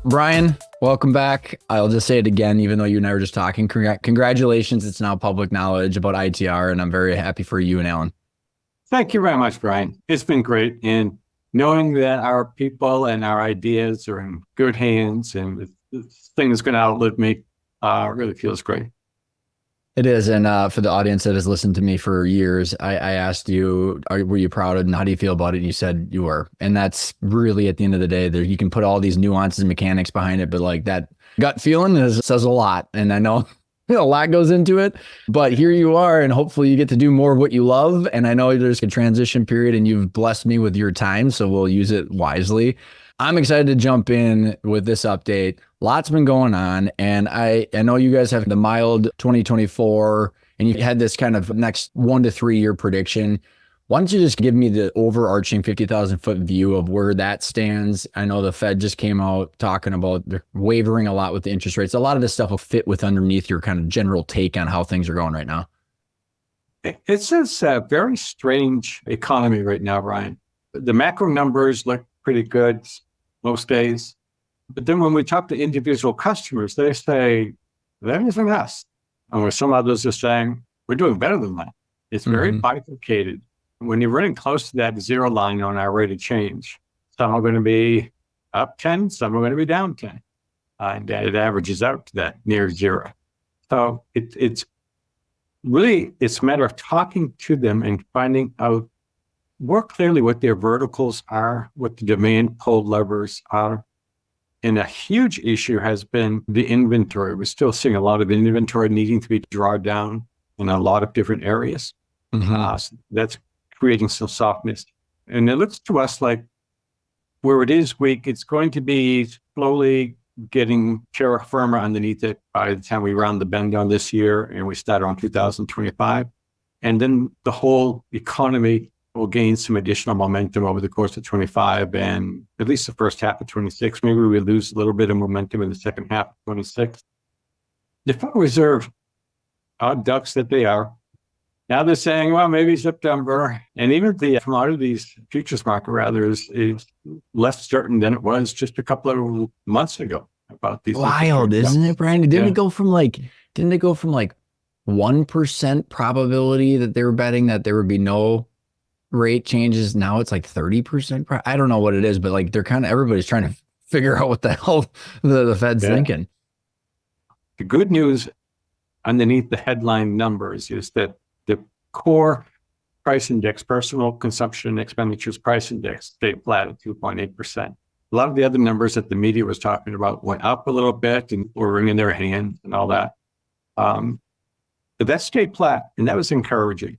Brian, welcome back. I'll just say it again, even though you and I were just talking. Congratulations. It's now public knowledge about ITR, and I'm very happy for you and Alan. Thank you very much, Brian. It's been great. And knowing that our people and our ideas are in good hands and this thing is going to outlive me really feels great. It is. And for the audience that has listened to me for years, I asked you, were you proud and how do you feel about it? And you said you were. And that's really, at the end of the day, there you can put all these nuances and mechanics behind it, but like that gut feeling says a lot. And I know a lot goes into it, but here you are, and hopefully you get to do more of what you love. And I know there's a transition period and you've blessed me with your time, so we'll use it wisely. I'm excited to jump in with this update. Lots been going on, and I know you guys have the mild 2024, and you had this kind of next 1 to 3 year prediction. Why don't you just give me the overarching 50,000 foot view of where that stands? I know the Fed just came out talking about they're wavering a lot with the interest rates. A lot of this stuff will fit with underneath your kind of general take on how things are going right now. It's a very strange economy right now, Ryan. The macro numbers look pretty good most days. But then when we talk to individual customers, they say, that isn't us. And some others are saying, we're doing better than that. It's very bifurcated. When you're running close to that zero line on our rate of change, some are going to be up 10, some are going to be down 10. And it averages out to that near zero. So it's really, it's a matter of talking to them and finding out more clearly what their verticals are, what the demand pull levers are. And a huge issue has been the inventory. We're still seeing a lot of inventory needing to be drawn down in a lot of different areas. So that's creating some softness. And it looks to us like where it is weak, it's going to be slowly getting terra firma underneath it by the time we round the bend on this year and we start on 2025. And then the whole economy will gain some additional momentum over the course of 25 and at least the first half of 26. Maybe we lose a little bit of momentum in the second half of 26. The Federal Reserve, odd ducks that they are, now they're saying, well, maybe September. And even the commodities futures market rather is less certain than it was just a couple of months ago about these. Wild, isn't it, Brian? Didn't it go from like 1% probability that they were betting that there would be no rate changes? Now it's like 30%. I don't know what it is, but like everybody's trying to figure out what the hell the Fed's thinking. The good news underneath the headline numbers is that the core price index, personal consumption expenditures price index, stayed flat at 2.8%. A lot of the other numbers that the media was talking about went up a little bit and were wringing their hands and all that. But that stayed flat, and that was encouraging.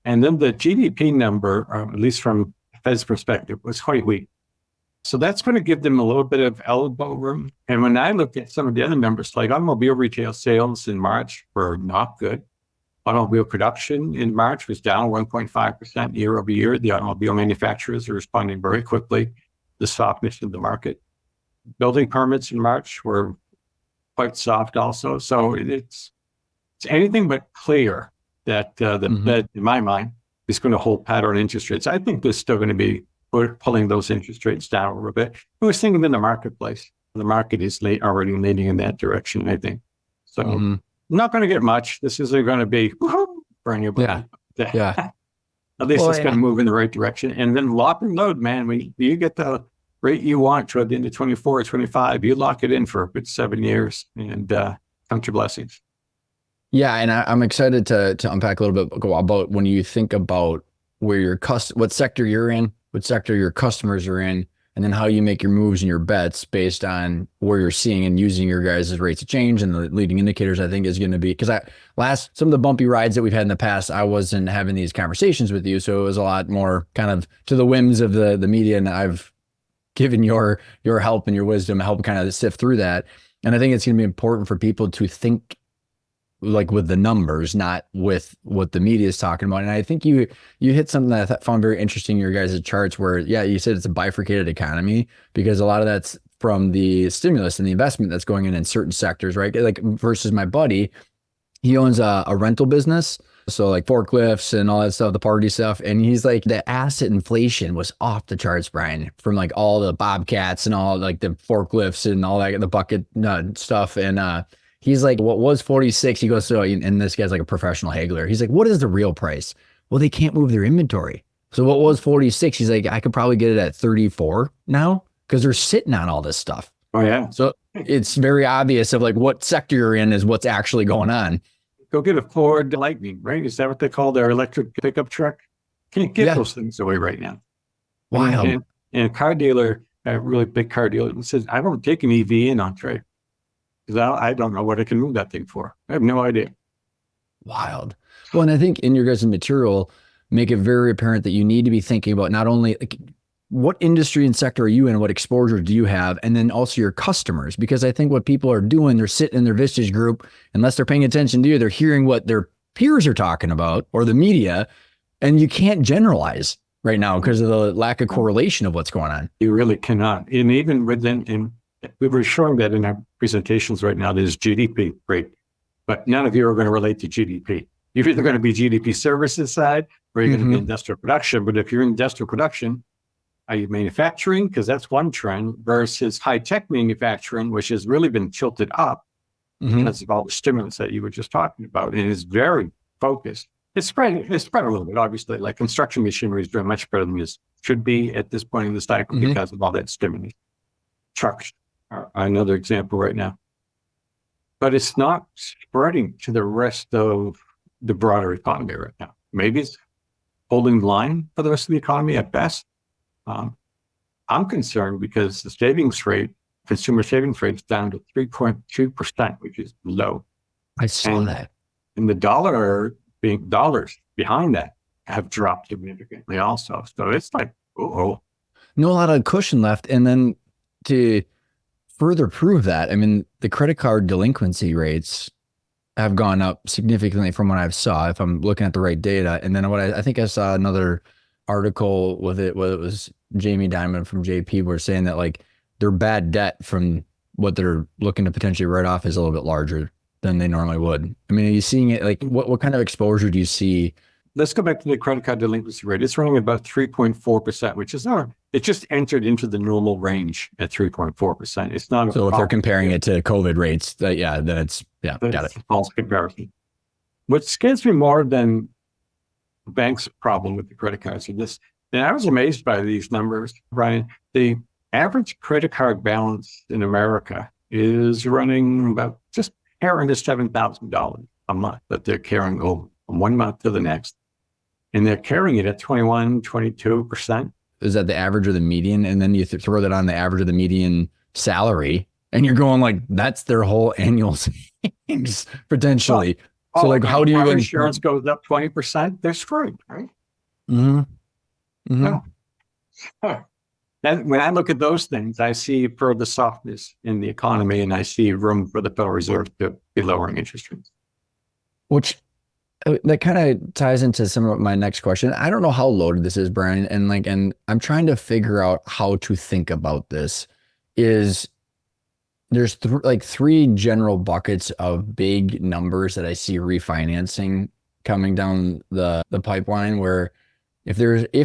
And then the GDP number, at least from the Fed's perspective, was quite weak. So that's going to give them a little bit of elbow room. And when I look at some of the other numbers, like automobile retail sales in March were not good. Automobile production in March was down 1.5% year over year. The automobile manufacturers are responding very quickly to the softness of the market. Building permits in March were quite soft also. So it's anything but clear that the Fed, in my mind, is going to hold pattern interest rates. I think they're still going to be pulling those interest rates down a little bit. We're seeing them in the marketplace. The market is already leaning in that direction, I think. So not going to get much. This isn't going to be for anybody. Yeah. At least it's going to move in the right direction. And then lock and load, man. When you get the rate you want toward the end of 24 or 25, you lock it in for a good 7 years and count your blessings. Yeah, and I'm excited to unpack a little bit about when you think about where what sector you're in, what sector your customers are in, and then how you make your moves and your bets based on where you're seeing and using your guys' rates of change and the leading indicators. I think is going to be, because some of the bumpy rides that we've had in the past, I wasn't having these conversations with you, so it was a lot more kind of to the whims of the media, and I've given your help and your wisdom help kind of sift through that. And I think it's going to be important for people to think like with the numbers, not with what the media is talking about. And I think you hit something that I found very interesting in your guys' charts where, you said it's a bifurcated economy because a lot of that's from the stimulus and the investment that's going in certain sectors, right? Like versus my buddy, he owns a rental business. So like forklifts and all that stuff, the party stuff. And he's like, the asset inflation was off the charts, Brian, from like all the bobcats and all like the forklifts and all that, the bucket stuff. And he's like, what was 46? He goes, so, and this guy's like a professional haggler. He's like, what is the real price? Well, they can't move their inventory. So what was 46? He's like, I could probably get it at 34 now because they're sitting on all this stuff. Oh, yeah. So it's very obvious of like what sector you're in is what's actually going on. Go get a Ford Lightning, right? Is that what they call their electric pickup truck? Can't get those things away right now. Wow. And a car dealer, a really big car dealer, says, I don't take an EV in on trade because I don't know what I can move that thing for. I have no idea. Wild. Well, and I think in your guys' material, make it very apparent that you need to be thinking about not only like what industry and sector are you in, what exposure do you have, and then also your customers. Because I think what people are doing, they're sitting in their Vistage group, unless they're paying attention to you, they're hearing what their peers are talking about or the media, and you can't generalize right now because of the lack of correlation of what's going on. You really cannot. And even within, we were showing that in our presentations right now, there's GDP rate, but none of you are going to relate to GDP. You're either going to be GDP services side or you're going to be industrial production. But if you're in industrial production, are you manufacturing? Because that's one trend versus high-tech manufacturing, which has really been tilted up because of all the stimulus that you were just talking about. And it's very focused. It's spread a little bit, obviously. Like construction machinery is doing much better than it should be at this point in the cycle because of all that stimulus. Trucks are another example right now. But it's not spreading to the rest of the broader economy right now. Maybe it's holding line for the rest of the economy at best. I'm concerned because the savings rate, consumer savings rate, is down to 3.2%, which is low. I saw that. And the dollars behind that have dropped significantly also. So it's like, no a lot of cushion left. And then to further prove that, I mean, the credit card delinquency rates have gone up significantly from what I've saw, if I'm looking at the right data. And then what I think I saw another article with it, whether it was Jamie Dimon from JP, were saying that like their bad debt from what they're looking to potentially write off is a little bit larger than they normally would. I mean, are you seeing it? Like what kind of exposure do you see? Let's go back to the credit card delinquency rate. It's running about 3.4%, which is it just entered into the normal range at 3.4%. It's not. So if they're comparing it to COVID rates, then it's, got it. A false comparison. What scares me more than the bank's problem with the credit cards is this, and I was amazed by these numbers, Brian. The average credit card balance in America is running about just carrying to $7,000 a month that they're carrying over from one month to the next. And they're carrying it at 21, 22%. Is that the average or the median? And then you throw that on the average of the median salary, and you're going like, that's their whole annual savings potentially. So like, how do you even... insurance goes up 20%, they're screwed, right? No. When I look at those things, I see further softness in the economy, and I see room for the Federal Reserve to be lowering interest rates. Which that kind of ties into some of my next question. I don't know how loaded this is, Brian, and I'm trying to figure out how to think about this. There's three general buckets of big numbers that I see refinancing coming down the pipeline, where if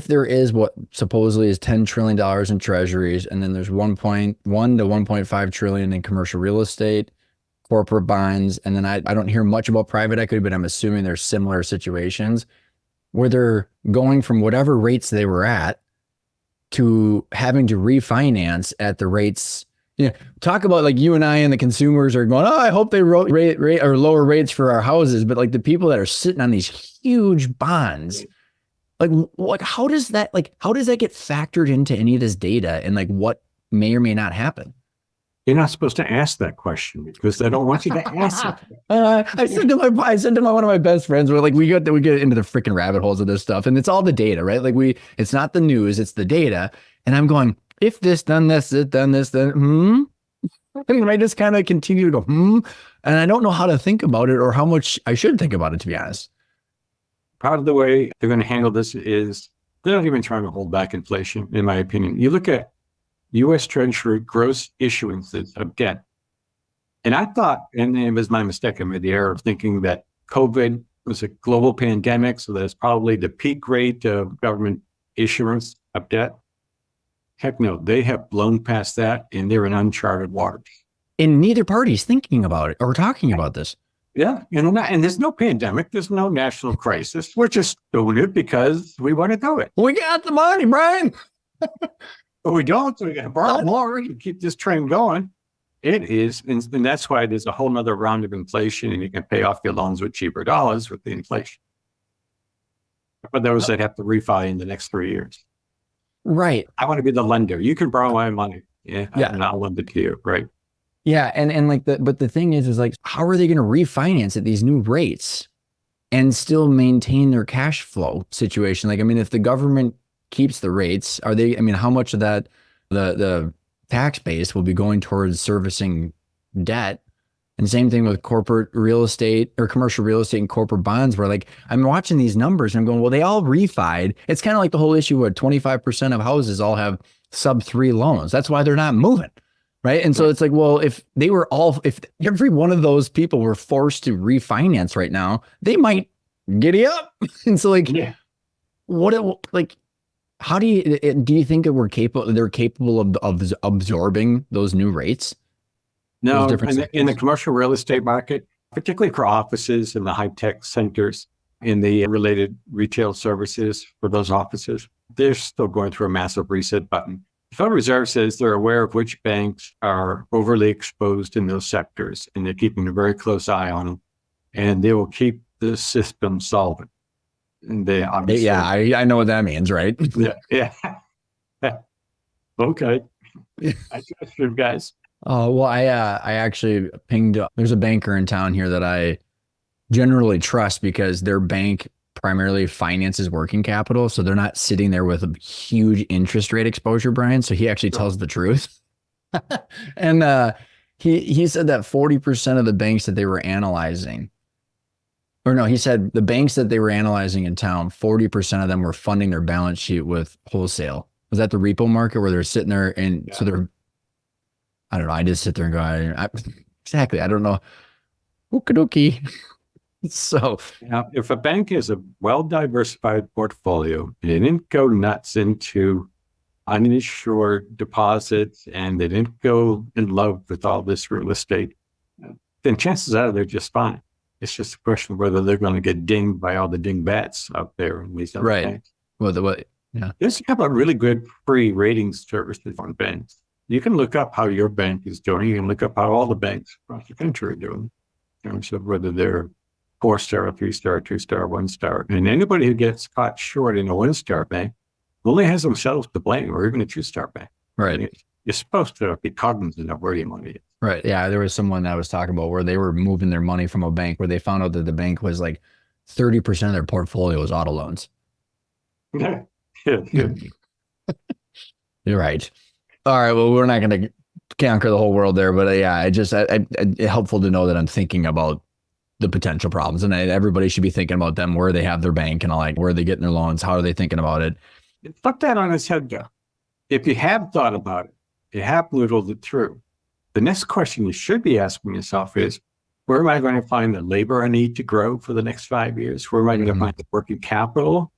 there is what supposedly is $10 trillion in treasuries, and then there's 1.1 to 1.5 trillion in commercial real estate, corporate bonds, and then I don't hear much about private equity, but I'm assuming there's similar situations where they're going from whatever rates they were at to having to refinance at the rates. Talk about like you and I and the consumers are going, oh, I hope they rate or lower rates for our houses, but like the people that are sitting on these huge bonds, like how does that get factored into any of this data, and like what may or may not happen? You're not supposed to ask that question because they don't want you to ask it. I said to one of my best friends, we get into the freaking rabbit holes of this stuff, and it's all the data, right? It's not the news, it's the data. And I'm going, if this, done this, then this, then, And I just kind of continue to go, and I don't know how to think about it or how much I should think about it, to be honest. Part of the way they're going to handle this is they're not even trying to hold back inflation, in my opinion. You look at U.S. Treasury gross issuances of debt. And I thought, and it was my mistake, I made the error of thinking that COVID was a global pandemic, so that's probably the peak rate of government issuance of debt. Heck no, they have blown past that and they're in uncharted waters. And neither party's thinking about it or talking about this. Yeah, and there's no pandemic, there's no national crisis. We're just doing it because we want to do it. We got the money, Brian. But we don't, so we got to borrow more to keep this train going. It is, and that's why there's a whole nother round of inflation, and you can pay off your loans with cheaper dollars with the inflation. But those that have to refi in the next 3 years. Right. I want to be the lender. You can borrow my money. Yeah. And I'll lend it to you. Right. Yeah. And like but the thing is like, how are they going to refinance at these new rates and still maintain their cash flow situation? Like, I mean, if the government keeps the rates, how much of that, the tax base will be going towards servicing debt? And same thing with corporate real estate or commercial real estate and corporate bonds, where like I'm watching these numbers and I'm going, well, they all refied. It's kind of like the whole issue where 25% of houses all have sub-3 loans. That's why they're not moving. Right. And so it's like, well, if every one of those people were forced to refinance right now, they might giddy up. And so like, how do you think that they're capable of absorbing those new rates? No, in the commercial real estate market, particularly for offices and the high-tech centers in the related retail services for those offices, they're still going through a massive reset button. The Federal Reserve says they're aware of which banks are overly exposed in those sectors, and they're keeping a very close eye on them, and they will keep the system solvent. And they obviously... Yeah, I know what that means, right? Yeah. Okay. I trust you guys. Oh, well, I actually pinged, there's a banker in town here that I generally trust because their bank primarily finances working capital. So they're not sitting there with a huge interest rate exposure, Brian. So he actually tells the truth. And he said that 40% of the banks that they were analyzing, or no, he said the banks that they were analyzing in town, 40% of them were funding their balance sheet with wholesale. Was that the repo market where they're sitting there and so they're, I don't know. I just sit there and go, exactly. I don't know. Okie So now, if a bank has a well-diversified portfolio, they didn't go nuts into uninsured deposits and they didn't go in love with all this real estate, then chances are they're just fine. It's just a question of whether they're going to get dinged by all the dingbats out there in these other banks. Well, There's a couple of really good free rating services on banks. You can look up how your bank is doing. You can look up how all the banks across the country are doing in terms of whether they're 4-star, 3-star, 2-star, 1-star. And anybody who gets caught short in a 1-star bank only has themselves to blame, or even a 2-star bank. Right. You're supposed to be cognizant of where your money is. Right. Yeah. There was someone that was talking about where they were moving their money from a bank where they found out that the bank was like 30% of their portfolio was auto loans. Yeah. You're right. All right. Well, we're not going to conquer the whole world there, but yeah, it's helpful to know that I'm thinking about the potential problems, and everybody should be thinking about them, where they have their bank and like where are they getting their loans, how are they thinking about it. Flip that on its head, though. If you have thought about it, you have noodled it through. The next question you should be asking yourself is, where am I going to find the labor I need to grow for the next 5 years? Where am I going to find the working capital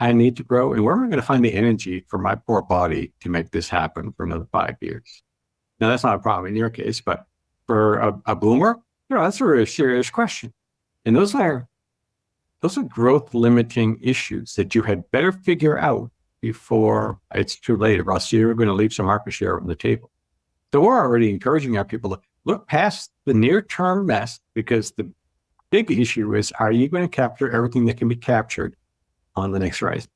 I need to grow? And where am I going to find the energy for my poor body to make this happen for another 5 years? Now, that's not a problem in your case, but for a boomer, that's a really serious question. And those are growth limiting issues that you had better figure out before it's too late, or else you're going to leave some market share on the table. So we're already encouraging our people to look past the near-term mess, because the big issue is, are you going to capture everything that can be captured on the next rise?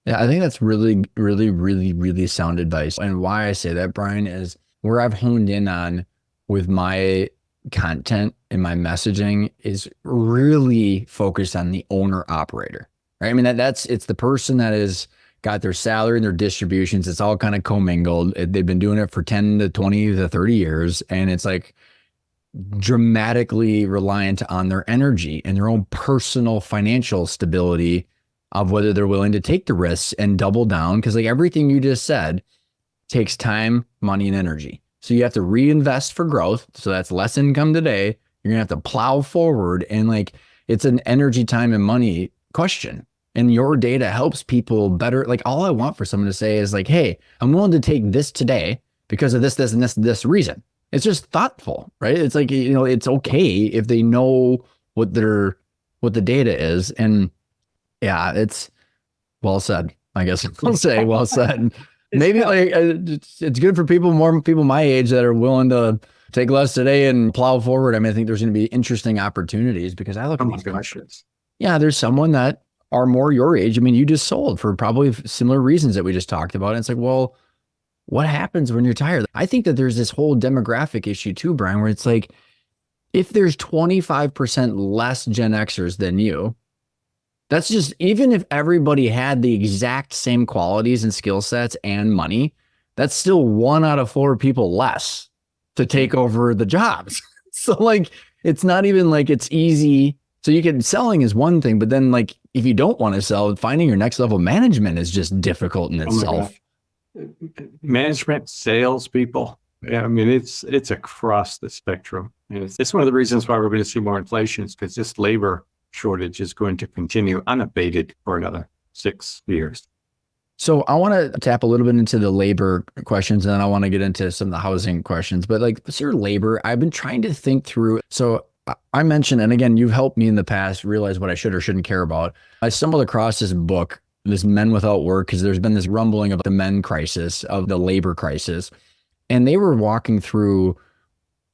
Yeah, I think that's really, really, really, really sound advice. And why I say that, Brian, is where I've honed in on with my content and my messaging is really focused on the owner operator, right? I mean, it's the person that is got their salary and their distributions. It's all kind of commingled. They've been doing it for 10 to 20 to 30 years. And it's like dramatically reliant on their energy and their own personal financial stability of whether they're willing to take the risks and double down. Cause like everything you just said takes time, money, and energy. So you have to reinvest for growth. So that's less income today. You're gonna have to plow forward. And like, It's an energy, time, and money question. And your data helps people better. Like, all I want for someone to say is like, hey, I'm willing to take this today because of this, this, and this reason. It's just thoughtful, right? It's like, it's okay if they know what the data is. And yeah, it's well said. I guess I'll say well said. Maybe like it's good for more people my age that are willing to take less today and plow forward. I mean, I think there's going to be interesting opportunities because I look at these questions. Yeah, there's someone that are more your age. I mean, you just sold for probably similar reasons that we just talked about. And it's like, well, what happens when you're tired? I think that there's this whole demographic issue too, Brian, where it's like, if there's 25% less Gen Xers than you, that's just, even if everybody had the exact same qualities and skill sets and money, that's still 1 out of 4 people less to take over the jobs. So like, it's not even like it's easy. So selling is one thing, but then like, if you don't want to sell, finding your next level management is just difficult in itself. Management, salespeople. Yeah, I mean, it's across the spectrum. And it's one of the reasons why we're going to see more inflation, is because this labor shortage is going to continue unabated for another 6 years. So I want to tap a little bit into the labor questions, and then I want to get into some of the housing questions. But like, sort of labor, I've been trying to think through. So I mentioned, and again, you've helped me in the past realize what I should or shouldn't care about. I stumbled across this book, this Men Without Work, because there's been this rumbling of the men crisis, of the labor crisis. And they were walking through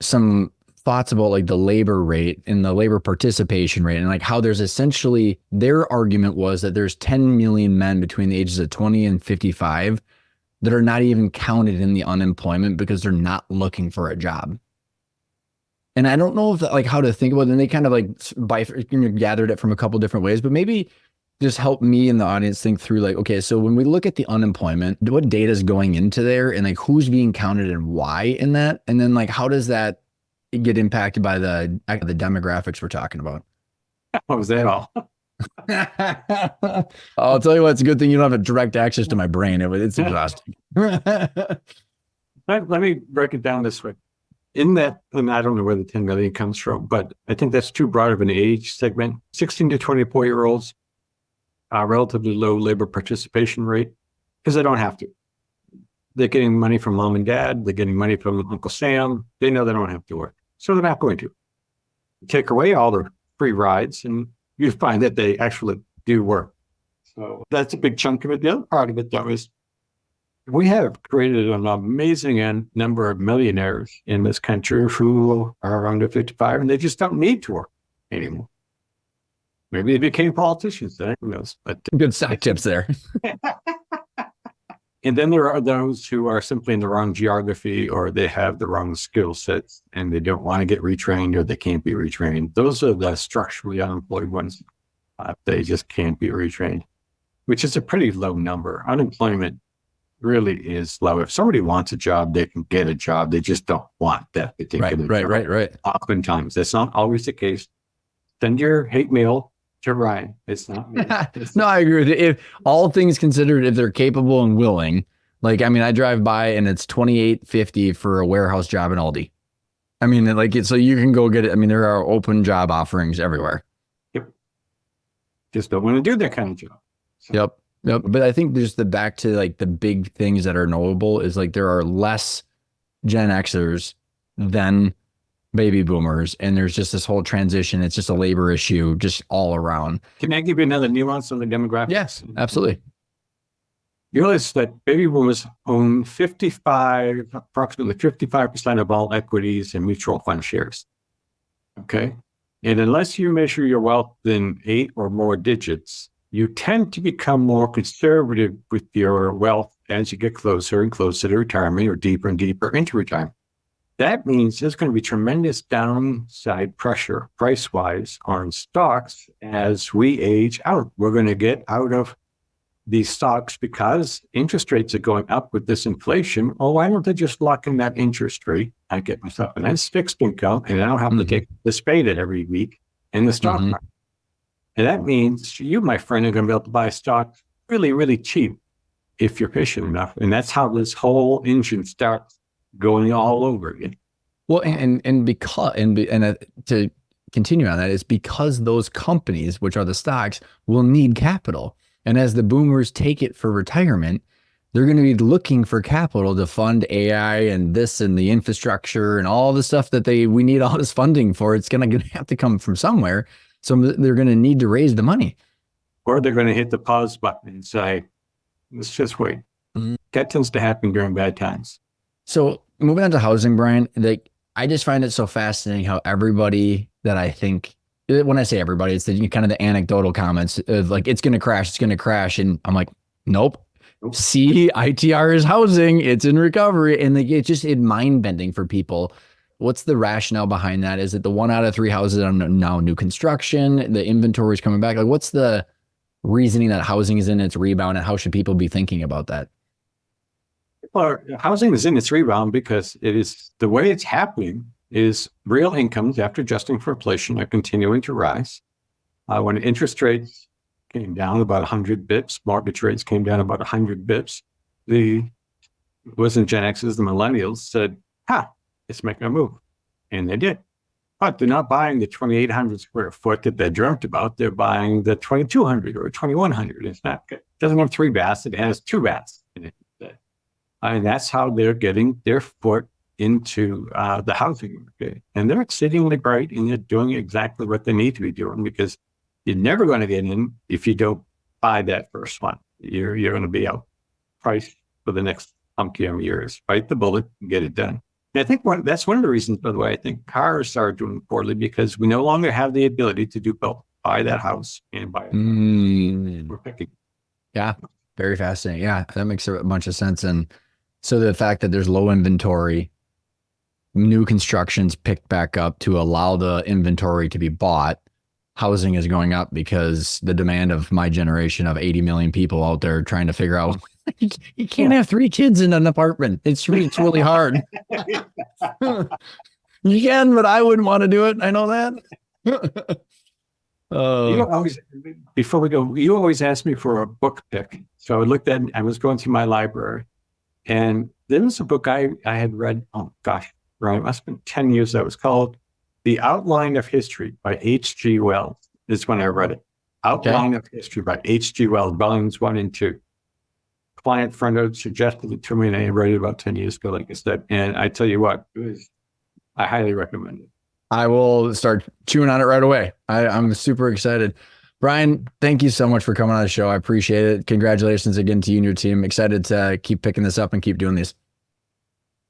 some thoughts about like the labor rate and the labor participation rate, and like how there's essentially, their argument was that there's 10 million men between the ages of 20 and 55 that are not even counted in the unemployment because they're not looking for a job. And I don't know if that, like, how to think about it. And they kind of like gathered it from a couple different ways, but maybe just help me and the audience think through like, okay, so when we look at the unemployment, what data is going into there, and like who's being counted and why in that? And then like, how does that get impacted by the demographics we're talking about? What was that all? I'll tell you what, it's a good thing you don't have a direct access to my brain. It's exhausting. Let me break it down this way. In that, and I don't know where the 10 million comes from, but I think that's too broad of an age segment. 16 to 24-year-olds, relatively low labor participation rate, because they don't have to. They're getting money from mom and dad. They're getting money from Uncle Sam. They know they don't have to work, so they're not going to. Take away all the free rides, and you find that they actually do work. So that's a big chunk of it. The other part of it, though, is we have created an amazing number of millionaires in this country who are under 55, and they just don't need to work anymore. Maybe they became politicians. Who knows? But good side tips there. And then there are those who are simply in the wrong geography, or they have the wrong skill sets and they don't want to get retrained, or they can't be retrained. Those are the structurally unemployed ones. They just can't be retrained, which is a pretty low number. Unemployment really is low. If somebody wants a job, they can get a job. They just don't want that particular job. Right. Oftentimes, that's not always the case. Send your hate mail to Ryan. It's not me. No, I agree with you. If all things considered, if they're capable and willing, like, I mean, I drive by and it's $28.50 for a warehouse job in Aldi. I mean, like, so you can go get it. I mean, there are open job offerings everywhere. Yep. Just don't want to do that kind of job. So. Yep. But I think there's back to like the big things that are knowable is like there are less Gen Xers than baby boomers, and there's just this whole transition. It's just a labor issue just all around. Can I give you another nuance on the demographics? Yes, absolutely. You realize that baby boomers own approximately 55% of all equities and mutual fund shares. Okay. And unless you measure your wealth in 8 or more digits, you tend to become more conservative with your wealth as you get closer and closer to retirement, or deeper and deeper into retirement. That means there's going to be tremendous downside pressure price-wise on stocks as we age out. We're going to get out of these stocks because interest rates are going up with this inflation. Oh, why don't they just lock in that interest rate? I get myself a nice fixed income, and I don't have to take the spade every week in the stock market. And that means you, my friend, are going to be able to buy stocks really, really cheap if you're patient enough. And that's how this whole engine starts going all over again. Well, and to continue on that is because those companies, which are the stocks, will need capital. And as the boomers take it for retirement, they're going to be looking for capital to fund AI and this and the infrastructure and all the stuff that we need all this funding for. It's going to have to come from somewhere. So they're going to need to raise the money. Or they're going to hit the pause button and say, let's just wait. That tends to happen during bad times. So moving on to housing, Brian, I just find it so fascinating how everybody that I think, when I say everybody, it's kind of the anecdotal comments of like, it's going to crash, it's going to crash. And I'm like, nope. See, ITR is housing, it's in recovery. And it's mind bending for people. What's the rationale behind that? Is it the 1 out of 3 houses are now new construction? The inventory is coming back. Like, what's the reasoning that housing is in its rebound, and how should people be thinking about that? Well, housing is in its rebound because it is the way it's happening is real incomes after adjusting for inflation are continuing to rise. When interest rates came down about 100 bips, mortgage rates came down about 100 bips. It wasn't Gen X's, the millennials said, let's make a move. And they did. But they're not buying the 2,800 square foot that they dreamt about. They're buying the 2,200 or 2,100. It doesn't have 3 baths. It has 2 baths in it. And that's how they're getting their foot into the housing market. And they're exceedingly great, and they're doing exactly what they need to be doing, because you're never going to get in if you don't buy that first one. You're going to be outpriced for the next umpteen of years. Bite the bullet and get it done. And I think that's one of the reasons, by the way, I think cars are doing poorly, because we no longer have the ability to do both. Buy that house and buy it. We're picking. Yeah, very fascinating. Yeah, that makes a bunch of sense. And so the fact that there's low inventory, new construction's picked back up to allow the inventory to be bought, housing is going up because the demand of my generation of 80 million people out there trying to figure out, you can't have 3 kids in an apartment. It's really hard. You can, but I wouldn't want to do it. I know that. Before we go, you always ask me for a book pick. So I was going through my library, and there was a book I had read, Ryan, it must have been 10 years. That was called The Outline of History by H.G. Wells. This is when I read it. Outline of History by H.G. Wells, volumes 1 and 2. Client friend suggested it to me, and I read it about 10 years ago, like I said. And I tell you what, I highly recommend it. I will start chewing on it right away. I'm super excited. Brian, thank you so much for coming on the show. I appreciate it. Congratulations again to you and your team. Excited to keep picking this up and keep doing these.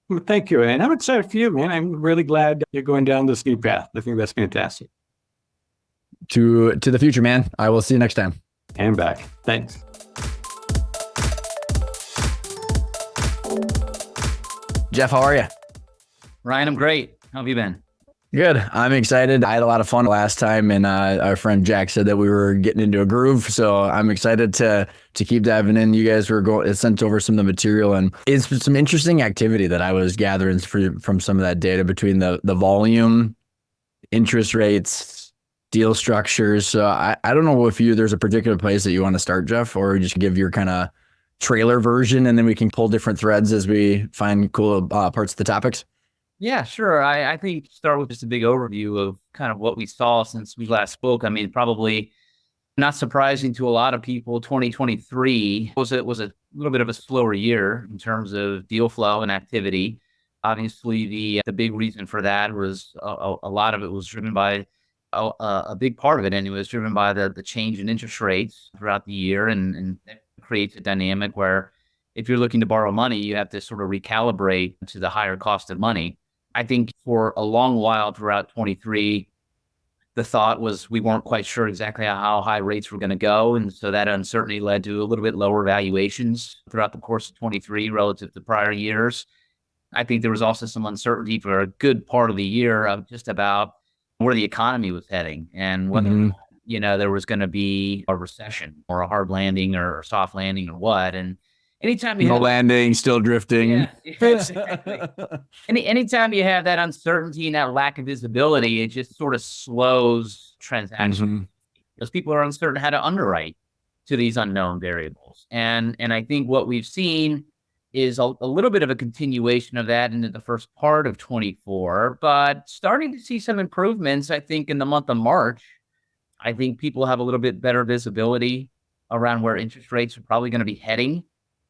Well, thank you. And I'm excited for you, man. I'm really glad you're going down this new path. I think that's fantastic. To the future, man. I will see you next time. And back. Thanks. Jeff, how are you? Ryan, I'm great. How have you been? Good. I'm excited. I had a lot of fun last time, and our friend Jack said that we were getting into a groove. So I'm excited to keep diving in. You guys were sent over some of the material, and it's some interesting activity that I was gathering from some of that data between the volume, interest rates, deal structures. So I don't know if there's a particular place that you want to start, Jeff, or just give your kind of trailer version, and then we can pull different threads as we find cool parts of the topics. Yeah, sure. I think start with just a big overview of kind of what we saw since we last spoke. I mean, probably not surprising to a lot of people, 2023 was a little bit of a slower year in terms of deal flow and activity. Obviously, the big reason for that was a lot of it was driven by a big part of it, and it was driven by the change in interest rates throughout the year, and that creates a dynamic where if you're looking to borrow money, you have to sort of recalibrate to the higher cost of money. I think for a long while throughout 23, the thought was we weren't quite sure exactly how high rates were going to go. And so that uncertainty led to a little bit lower valuations throughout the course of 23 relative to prior years. I think there was also some uncertainty for a good part of the year of just about where the economy was heading and whether there was going to be a recession or a hard landing or a soft landing or what. And anytime you landing, still drifting. Yeah, exactly. Anytime you have that uncertainty and that lack of visibility, it just sort of slows transactions because people are uncertain how to underwrite to these unknown variables. And I think what we've seen is a little bit of a continuation of that into the first part of 24, but starting to see some improvements, I think, in the month of March. I think people have a little bit better visibility around where interest rates are probably going to be heading.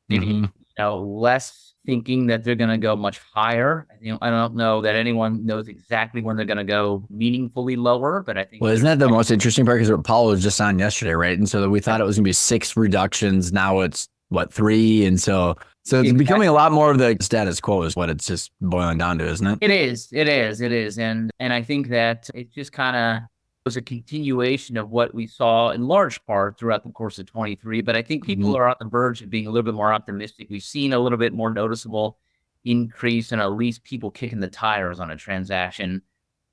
Maybe less thinking that they're going to go much higher. I don't know that anyone knows exactly when they're going to go meaningfully lower, but I think. Well, isn't that the most interesting part? Because Powell was just on yesterday, right? And so we thought it was going to be 6 reductions. Now it's 3, and so it's becoming a lot more of the status quo is what it's just boiling down to, isn't it? It is, and I think that it just kind of was a continuation of what we saw in large part throughout the course of 23. But I think people are on the verge of being a little bit more optimistic. We've seen a little bit more noticeable increase in at least people kicking the tires on a transaction.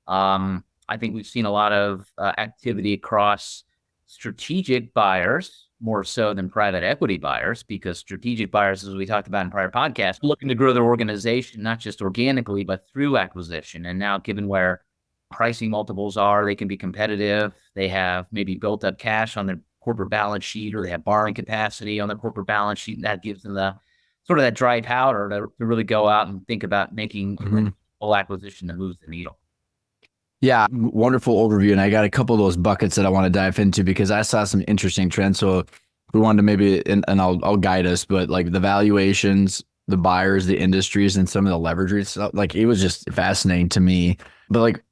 I think we've seen a lot of activity across strategic buyers, more so than private equity buyers, because strategic buyers, as we talked about in prior podcasts, looking to grow their organization, not just organically, but through acquisition. And now, given where pricing multiples are, they can be competitive. They have maybe built up cash on their corporate balance sheet, or they have borrowing capacity on their corporate balance sheet. And that gives them the sort of that dry powder to really go out and think about making a full acquisition that moves the needle. Yeah, wonderful overview. And I got a couple of those buckets that I want to dive into because I saw some interesting trends. So we wanted to maybe, and I'll guide us, but like the valuations, the buyers, the industries, and some of the leverage rates, like it was just fascinating to me. But like,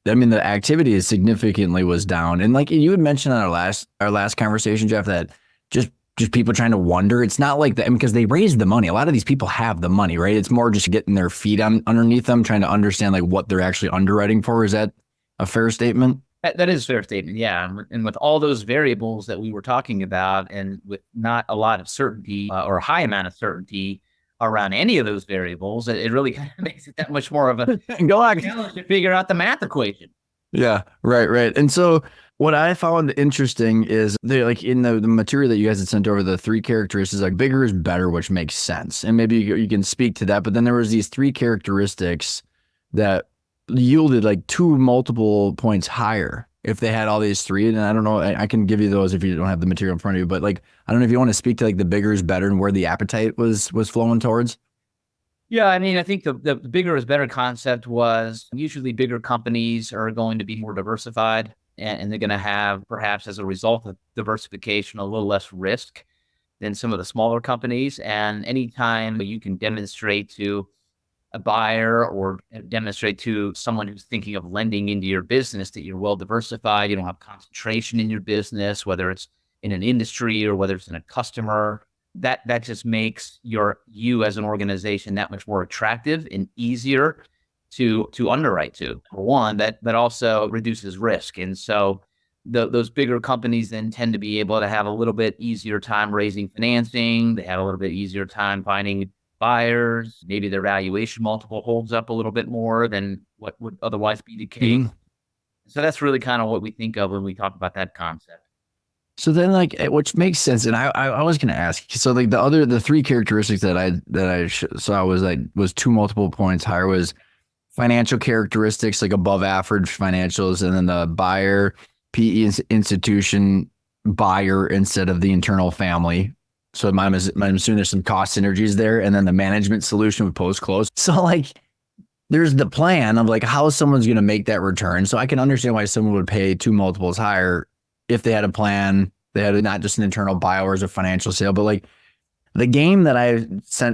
I mean, the activity significantly was down. And like you had mentioned on our last conversation, Jeff, that just people trying to wonder. It's not like that, I mean, because they raised the money. A lot of these people have the money, right? It's more just getting their feet underneath them, trying to understand like what they're actually underwriting for. Is that a fair statement? That is a fair statement, yeah. And with all those variables that we were talking about, and with not a lot of certainty or a high amount of certainty around any of those variables, it really kind of makes it that much more of a challenge to figure out the math equation. Yeah, right. And so what I found interesting is they like in the material that you guys had sent over, the 3 characteristics, like bigger is better, which makes sense. And maybe you can speak to that. But then there was these 3 characteristics that yielded like 2 multiple points higher if they had all these 3. And I don't know, I can give you those if you don't have the material in front of you, but like, I don't know if you want to speak to like the bigger is better and where the appetite was flowing towards. Yeah, I mean, I think the bigger is better concept was usually bigger companies are going to be more diversified, and they're going to have, perhaps as a result of diversification, a little less risk than some of the smaller companies. And anytime you can demonstrate to a buyer or demonstrate to someone who's thinking of lending into your business that you're well diversified, you don't have concentration in your business, whether it's in an industry or whether it's in a customer, that just makes you as an organization that much more attractive and easier to underwrite to. For one, that also reduces risk. And so those bigger companies then tend to be able to have a little bit easier time raising financing. They have a little bit easier time finding buyers. Maybe their valuation multiple holds up a little bit more than what would otherwise be the case. So that's really kind of what we think of when we talk about that concept. So then, like, which makes sense, and I was going to ask. So, like, the 3 characteristics that I saw was 2 multiple points higher was financial characteristics, like above average financials, and then the buyer PE institution buyer instead of the internal family. So I'm assuming there's some cost synergies there, and then the management solution with post close. So like, there's the plan of like how someone's going to make that return. So I can understand why someone would pay 2 multiples higher if they had a plan, they had not just an internal buy or a financial sale, but like the game that I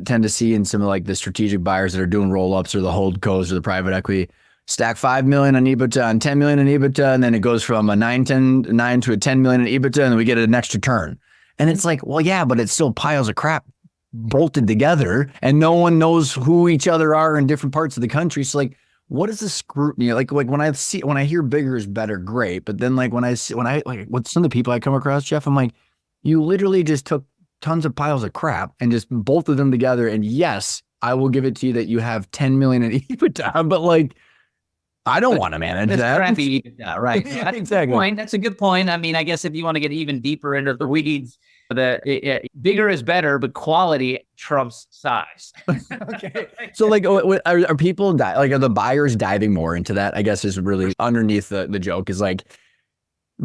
tend to see in some of like the strategic buyers that are doing roll-ups or the holdcos or the private equity, stack 5 million on EBITDA and 10 million in EBITDA, and then it goes from a 9 to a 10 million in EBITDA, and then we get an extra turn. And it's like, well, yeah, but it's still piles of crap bolted together, and no one knows who each other are in different parts of the country. So like, what is the scrutiny? Like when I hear bigger is better, great. But then like when I like with some of the people I come across, Jeff, I'm like, you literally just took tons of piles of crap and just bolted them together. And yes, I will give it to you that you have 10 million in EBITDA, but like, I don't want to manage that. Crappy EBITDA, right? Yeah, That's exactly. That's a good point. I mean, I guess if you want to get even deeper into the weeds, bigger is better, but quality trumps size. Okay. So like, are people like, are the buyers diving more into that? I guess is really underneath the joke is like,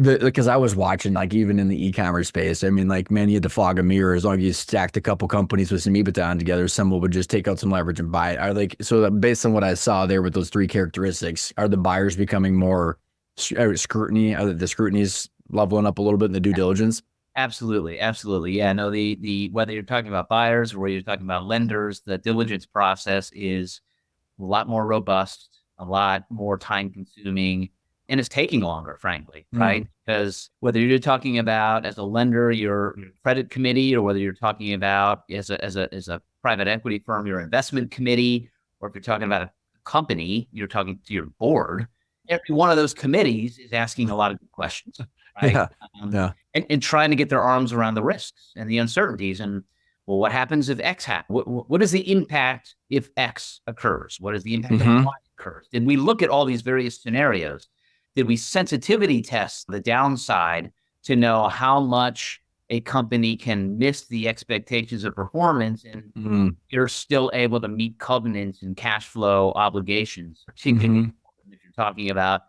Because I was watching, like, even in the e-commerce space, I mean, like, man, you had to fog a mirror as long as you stacked a couple companies with some EBITDA on together, someone would just take out some leverage and buy it. Are like, so that based on what I saw there with those three characteristics, are the buyers becoming more scrutiny? Are the scrutinies leveling up a little bit in the due diligence? Absolutely. Absolutely. Yeah. No, the whether you're talking about buyers or whether you're talking about lenders, the diligence process is a lot more robust, a lot more time consuming, and it's taking longer, frankly, right? Because whether you're talking about as a lender, your credit committee, or whether you're talking about as a private equity firm, your investment committee, or if you're talking about a company, you're talking to your board. Every one of those committees is asking a lot of good questions, right? Yeah. Yeah. And trying to get their arms around the risks and the uncertainties. And well, what happens if X happens? What is the impact if X occurs? What is the impact if Y occurs? Did we look at all these various scenarios? Did we sensitivity test the downside to know how much a company can miss the expectations of performance and you're still able to meet covenants and cash flow obligations, particularly if you're talking about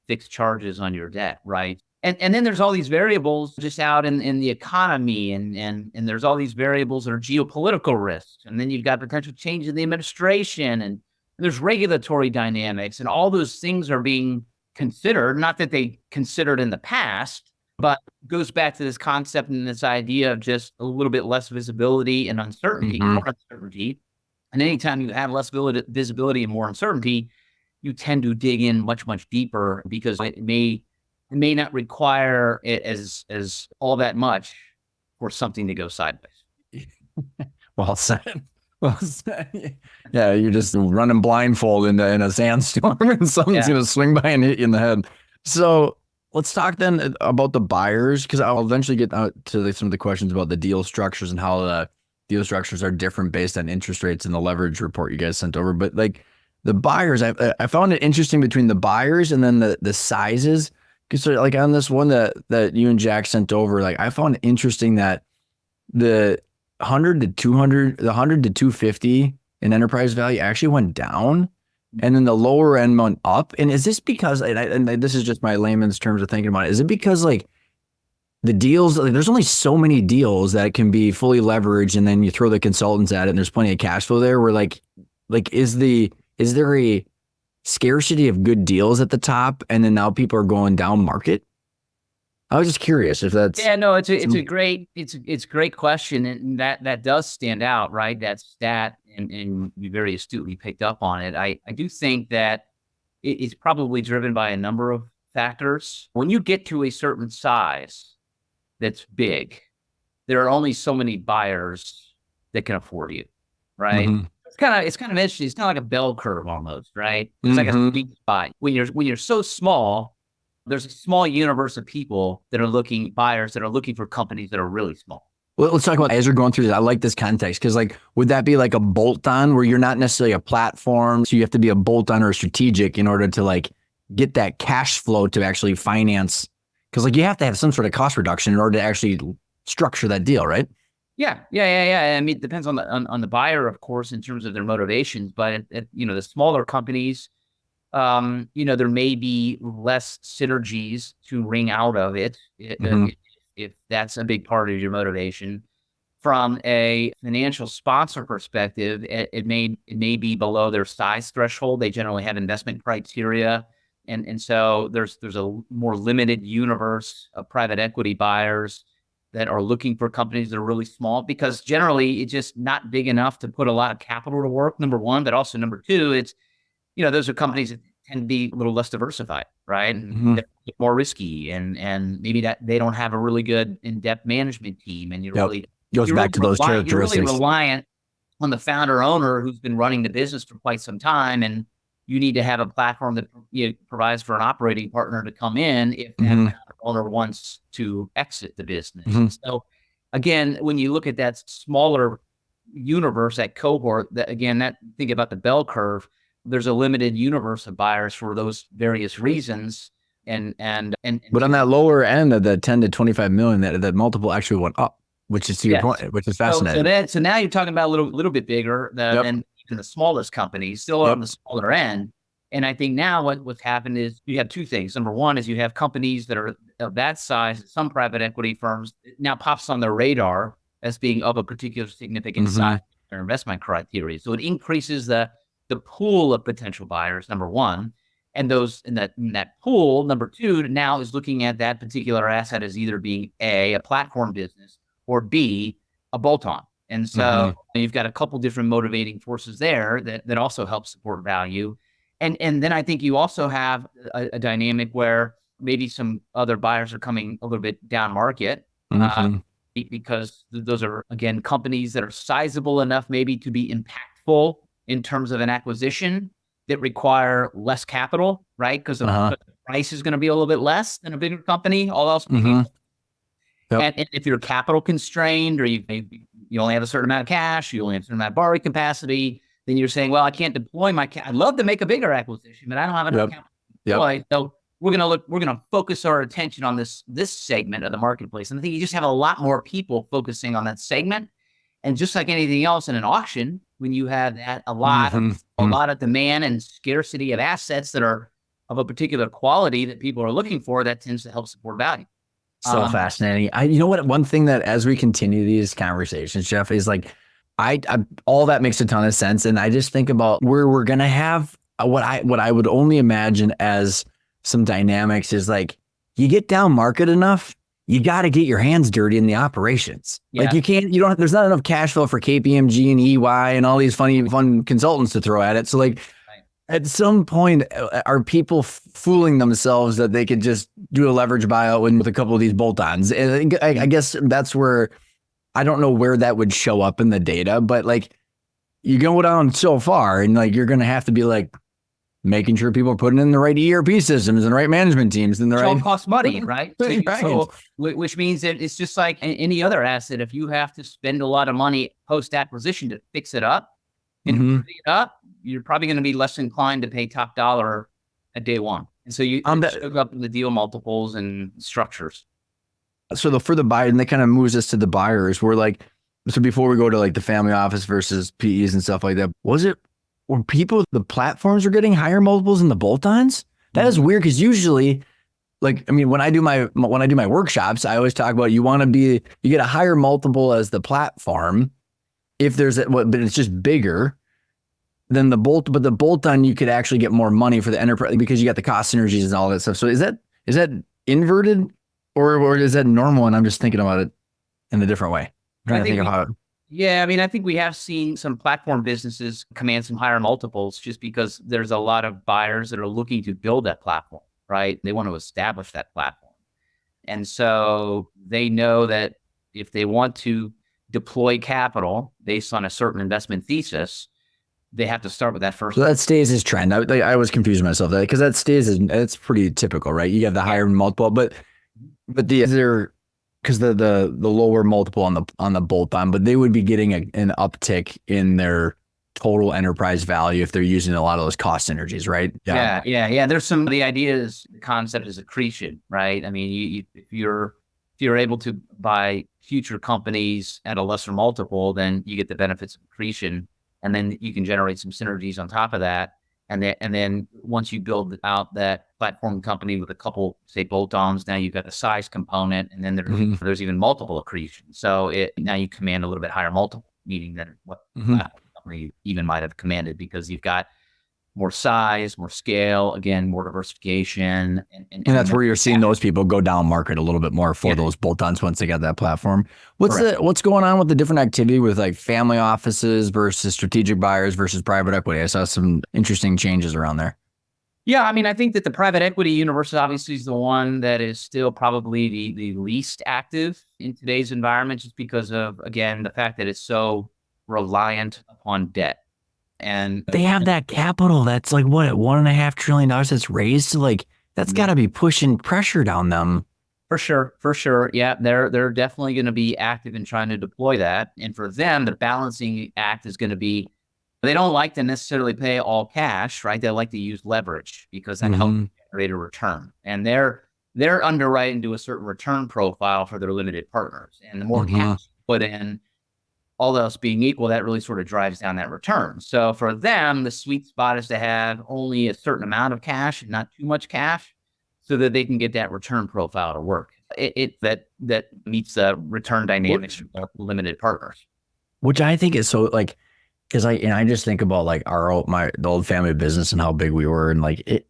fixed charges on your debt, right? And then there's all these variables just out in the economy, and there's all these variables that are geopolitical risks. And then you've got potential change in the administration, and there's regulatory dynamics, and all those things are being considered. Not that they considered in the past, but goes back to this concept and this idea of just a little bit less visibility and uncertainty, more uncertainty. And anytime you have less visibility and more uncertainty, you tend to dig in much, much deeper because it may not require it as all that much for something to go sideways. Well said. Well said. Yeah, you're just running blindfold in a sandstorm and something's going to swing by and hit you in the head. So let's talk then about the buyers, because I'll eventually get out to some of the questions about the deal structures and how the deal structures are different based on interest rates and the leverage report you guys sent over. But like the buyers, I found it interesting between the buyers and then the sizes. Because like on this one that you and Jack sent over, like I found it interesting that the 100 to 200, the 100 to 250 in enterprise value actually went down, and then the lower end went up. And is this because, and this is just my layman's terms of thinking about it, is it because like the deals, like, there's only so many deals that can be fully leveraged, and then you throw the consultants at it, and there's plenty of cash flow there? Where like is there a scarcity of good deals at the top, and then now people are going down market? I was just curious if that's it's a great question, and that does stand out, right? That stat, and you very astutely picked up on it. I do think that it's probably driven by a number of factors. When you get to a certain size that's big, there are only so many buyers that can afford you, right? It's kind of interesting. It's kind of like a bell curve almost, right? It's like a sweet spot. When you're so small, there's a small universe of people that are buyers that are looking for companies that are really small. Well, let's talk about, as you're going through this, I like this context, because like, would that be like a bolt-on where you're not necessarily a platform, so you have to be a bolt-on or a strategic in order to like get that cash flow to actually finance? Because like you have to have some sort of cost reduction in order to actually structure that deal, right? Yeah. I mean, it depends on the buyer, of course, in terms of their motivations. But the smaller companies, there may be less synergies to wring out of it if that's a big part of your motivation. From a financial sponsor perspective, it may be below their size threshold. They generally have investment criteria, and so there's a more limited universe of private equity buyers that are looking for companies that are really small, because generally it's just not big enough to put a lot of capital to work, number one. But also number two, it's those are companies that tend to be a little less diversified, right? And they're more risky, and maybe that they don't have a really good in-depth management team, and goes back to those characteristics. You're really reliant on the founder owner who's been running the business for quite some time, and you need to have a platform that provides for an operating partner to come in if that owner wants to exit the business. So again, when you look at that smaller universe, that cohort, think about the bell curve. There's a limited universe of buyers for those various reasons. But on that lower end of the 10 to 25 million, that multiple actually went up, which is to your point, which is fascinating. So now you're talking about a little bit bigger than even the smallest companies, still on the smaller end. And I think now what's happened is you have two things. Number one is you have companies that are of that size, some private equity firms, it now pops on their radar as being of a particular significant size in their investment criteria. So it increases the pool of potential buyers, number one. And those in that pool, number two, now is looking at that particular asset as either being a platform business, or B, a bolt-on. And so you've got a couple different motivating forces there that also help support value. And then I think you also have a dynamic where maybe some other buyers are coming a little bit down market because those are, again, companies that are sizable enough maybe to be impactful in terms of an acquisition that require less capital, right? Because the price is going to be a little bit less than a bigger company, all else being equal. Yep. And if you're capital constrained, or you only have a certain amount of cash, you only have a certain amount of borrowing capacity, then you're saying, well, I can't deploy my I'd love to make a bigger acquisition, but I don't have enough capital to deploy. So we're going to focus our attention on this segment of the marketplace. And I think you just have a lot more people focusing on that segment. And just like anything else in an auction, when you have that a lot of demand and scarcity of assets that are of a particular quality that people are looking for, that tends to help support value. So fascinating. You know what? One thing that as we continue these conversations, Jeff, is like, I all that makes a ton of sense. And I just think about where we're going to have what I would only imagine as some dynamics is like, you get down market enough, you got to get your hands dirty in the operations. Yeah. Like there's not enough cash flow for KPMG and EY and all these fun consultants to throw at it. So like, at some point, are people fooling themselves that they could just do a leverage buyout with a couple of these bolt-ons? And I guess that's where, I don't know where that would show up in the data, but like, you go down so far and like, you're going to have to be like making sure people are putting in the right ERP systems and the right management teams and the right. It all costs money, right? So, which means that it's just like any other asset. If you have to spend a lot of money post-acquisition to fix it up, and it up, you're probably going to be less inclined to pay top dollar at day one. And so you show up in the deal multiples and structures. So for the buyer, and that kind of moves us to the buyers. We're like, so before we go to like the family office versus PEs and stuff like that, the platforms are getting higher multiples than the bolt-ons? That is weird, because usually, like, I mean, when I do my workshops, I always talk about you get a higher multiple as the platform if but it's just bigger than the bolt-on, you could actually get more money for the enterprise because you got the cost synergies and all that stuff. So is that inverted or is that normal? And I'm just thinking about it in a different way. I'm trying to think of how. Yeah, I mean, I think we have seen some platform businesses command some higher multiples just because there's a lot of buyers that are looking to build that platform, right? They want to establish that platform. And so they know that if they want to deploy capital based on a certain investment thesis, they have to start with that first. So that stays as trend. I was confusing myself because that stays as, it's pretty typical, right? You have the higher multiple, but because the lower multiple on the bolt-on, but they would be getting an uptick in their total enterprise value if they're using a lot of those cost synergies, right? Yeah. There's the concept is accretion, right? I mean, if you're able to buy future companies at a lesser multiple, then you get the benefits of accretion, and then you can generate some synergies on top of that. And then once you build out that platform company with a couple, say, bolt-ons, now you've got the size component, and then there's even multiple accretion. So now you command a little bit higher multiple, meaning than what platform company even might have commanded, because you've got more size, more scale, again, more diversification. And that's where you're seeing those people go down market a little bit more for those bolt-ons once they got that platform. What's going on with the different activity with like family offices versus strategic buyers versus private equity? I saw some interesting changes around there. Yeah, I mean, I think that the private equity universe obviously is the one that is still probably the least active in today's environment, just because of, again, the fact that it's so reliant upon debt. And they have that capital that's like what, $1.5 trillion that's raised. So like that's got to be pushing pressure down them. For sure. Yeah, they're definitely going to be active in trying to deploy that. And for them, the balancing act is going to be, they don't like to necessarily pay all cash, right? They like to use leverage because that helps generate a return. And they're underwriting to a certain return profile for their limited partners. And the more cash you put in, all else being equal, that really sort of drives down that return. So for them, the sweet spot is to have only a certain amount of cash and not too much cash so that they can get that return profile to work. That meets the return dynamics of limited partners. Which I think is so like, because I just think about like the old family business and how big we were, and like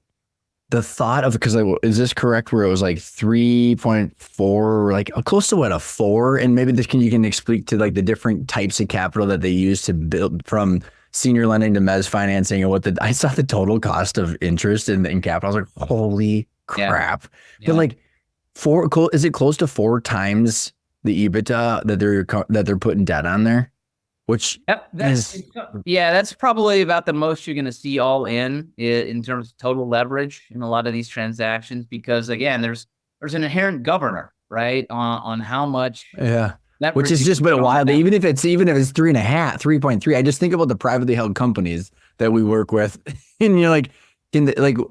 the thought of, because is this correct where it was like 3.4, like close to what, a 4, and maybe you can explain to like the different types of capital that they use to build from senior lending to mezz financing, and I saw the total cost of interest in capital. I was like, holy crap! But like is it close to 4 times the EBITDA that they're putting debt on there? Which that's probably about the most you're going to see all in terms of total leverage in a lot of these transactions, because again, there's an inherent governor, right, on how much. Yeah. Which is just but wild. Even if it's 3.5, 3.3, I just think about the privately held companies that we work with, and you're like,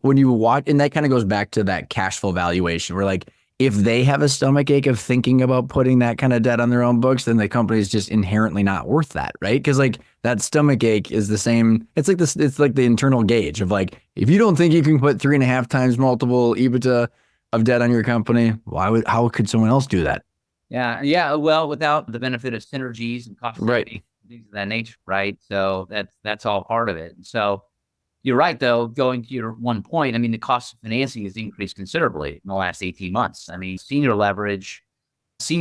when you watch, and that kind of goes back to that cash flow valuation, where like, if they have a stomach ache of thinking about putting that kind of debt on their own books, then the company is just inherently not worth that, right? Because like that stomach ache is the same. It's like this. It's like the internal gauge of like, if you don't think you can put 3.5 times multiple EBITDA of debt on your company, how could someone else do that? Yeah. Well, without the benefit of synergies and cost savings, things of that nature, right? So that's all part of it. So you're right, though, going to your one point, I mean, the cost of financing has increased considerably in the last 18 months. I mean, senior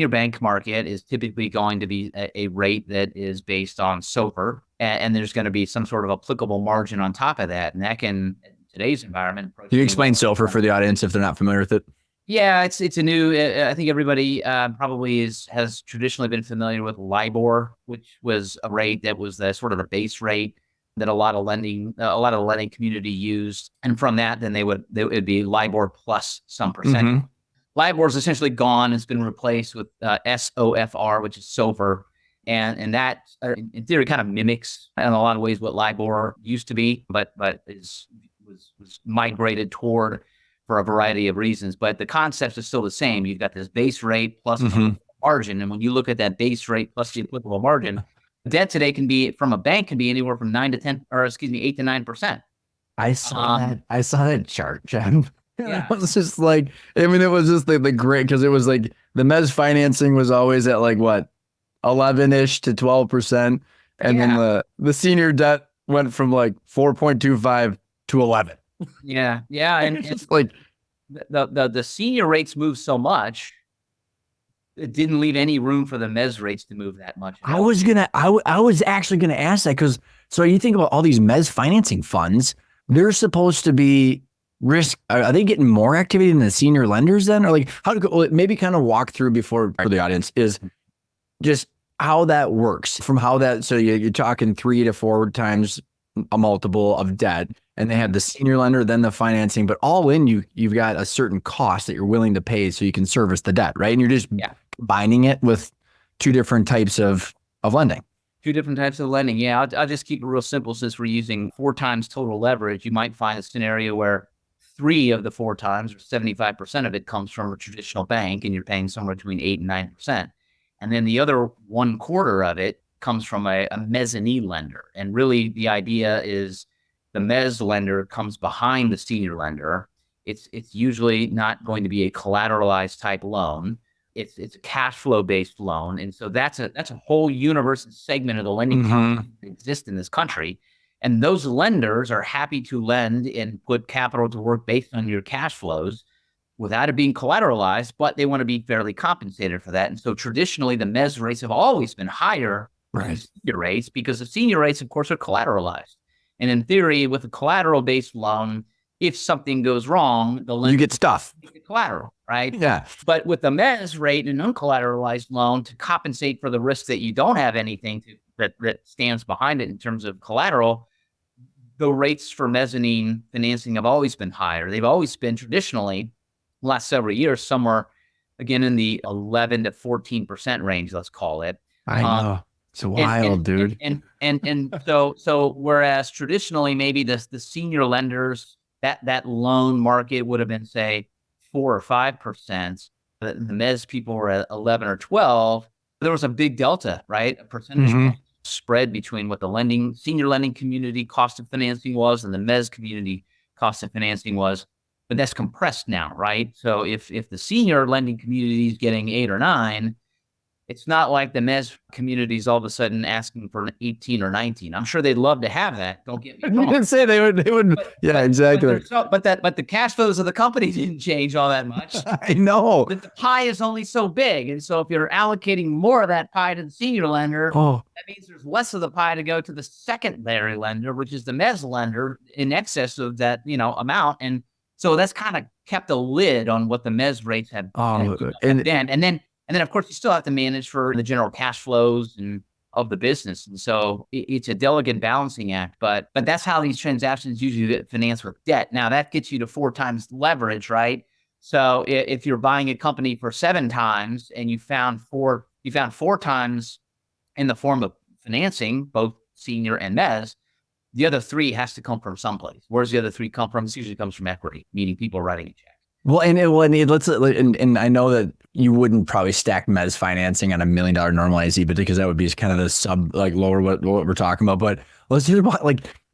bank market is typically going to be a rate that is based on SOFR, and there's going to be some sort of applicable margin on top of that. And that can, in today's environment. Can you explain SOFR for the audience if they're not familiar with it? Yeah, it's a new, I think everybody probably has traditionally been familiar with LIBOR, which was a rate that was the sort of the base rate that a lot of the lending community used, and from that, then it would be LIBOR plus some percent. Mm-hmm. LIBOR is essentially gone; it's been replaced with SOFR, which is SOFR, and that in theory kind of mimics in a lot of ways what LIBOR used to be, but was migrated toward for a variety of reasons. But the concept is still the same. You've got this base rate plus margin, and when you look at that base rate plus the applicable margin, debt today from a bank can be anywhere from 8 to 9%. I saw that chart, Jeff. Yeah. It was just like, I mean, it was just the great, because it was like the mezz financing was always at like what, 11-ish to 12%. And then the senior debt went from like 4.25 to 11. Yeah. And it's like the senior rates moved so much, it didn't leave any room for the mezz rates to move that much. I was actually gonna ask that, because so you think about all these mezz financing funds, they're supposed to be risk. Are they getting more activity than the senior lenders then, or like maybe kind of walk through before for the audience is just how that works from how that. So you're talking 3 to 4 times a multiple of debt, and they have the senior lender, then the financing, but all in you've got a certain cost that you're willing to pay so you can service the debt, right? And you're just combining it with 2 different types of lending. 2 different types of lending. Yeah, I'll just keep it real simple. Since we're using 4 times total leverage, you might find a scenario where 3 of the 4 times, or 75% of it, comes from a traditional bank, and you're paying somewhere between 8 and 9%. And then the other 1/4 of it comes from a mezzanine lender. And really the idea is the mezz lender comes behind the senior lender. It's usually not going to be a collateralized type loan. It's a cash flow based loan. And so that's a whole universe and segment of the lending that exists in this country. And those lenders are happy to lend and put capital to work based on your cash flows without it being collateralized, but they want to be fairly compensated for that. And so traditionally the mezz rates have always been higher than senior rates, because the senior rates, of course, are collateralized. And in theory, with a collateral-based loan, if something goes wrong, the lender, you get stuff. The collateral, right? Yeah. But with the mezz rate and an uncollateralized loan, to compensate for the risk that you don't have anything that stands behind it in terms of collateral, the rates for mezzanine financing have always been higher. They've always been traditionally, the last several years, somewhere, again, in the 11 to 14% range, let's call it. I know. It's wild, dude. And so whereas traditionally maybe the senior lenders, that loan market would have been, say, 4 or 5%, the mezz people were at 11 or 12. there was a big delta, right? A percentage point spread between what the senior lending community cost of financing was and the mezz community cost of financing was. But that's compressed now, right? So if the senior lending community is getting 8 or 9, it's not like the mezz community is all of a sudden asking for an 18 or 19. I'm sure they'd love to have that. Don't get me wrong. I didn't say they would. Yeah, exactly. But the cash flows of the company didn't change all that much. I know. But the pie is only so big, and so if you're allocating more of that pie to the senior lender, that means there's less of the pie to go to the secondary lender, which is the mezz lender, in excess of that amount. And so that's kind of kept a lid on what the mezz rates have. And then, of course, you still have to manage for the general cash flows of the business. And so it's a delicate balancing act. But that's how these transactions usually get financed with debt. Now, that gets you to 4 times leverage, right? So if you're buying a company for 7 times and you found 4 times in the form of financing, both senior and mezz, the other 3 has to come from someplace. Where's the other 3 come from? It usually comes from equity, meaning people writing a check. Well, and I know that you wouldn't probably stack mezz financing on $1 million normalized EBITDA because that would be kind of the lower what we're talking about. But let's hear about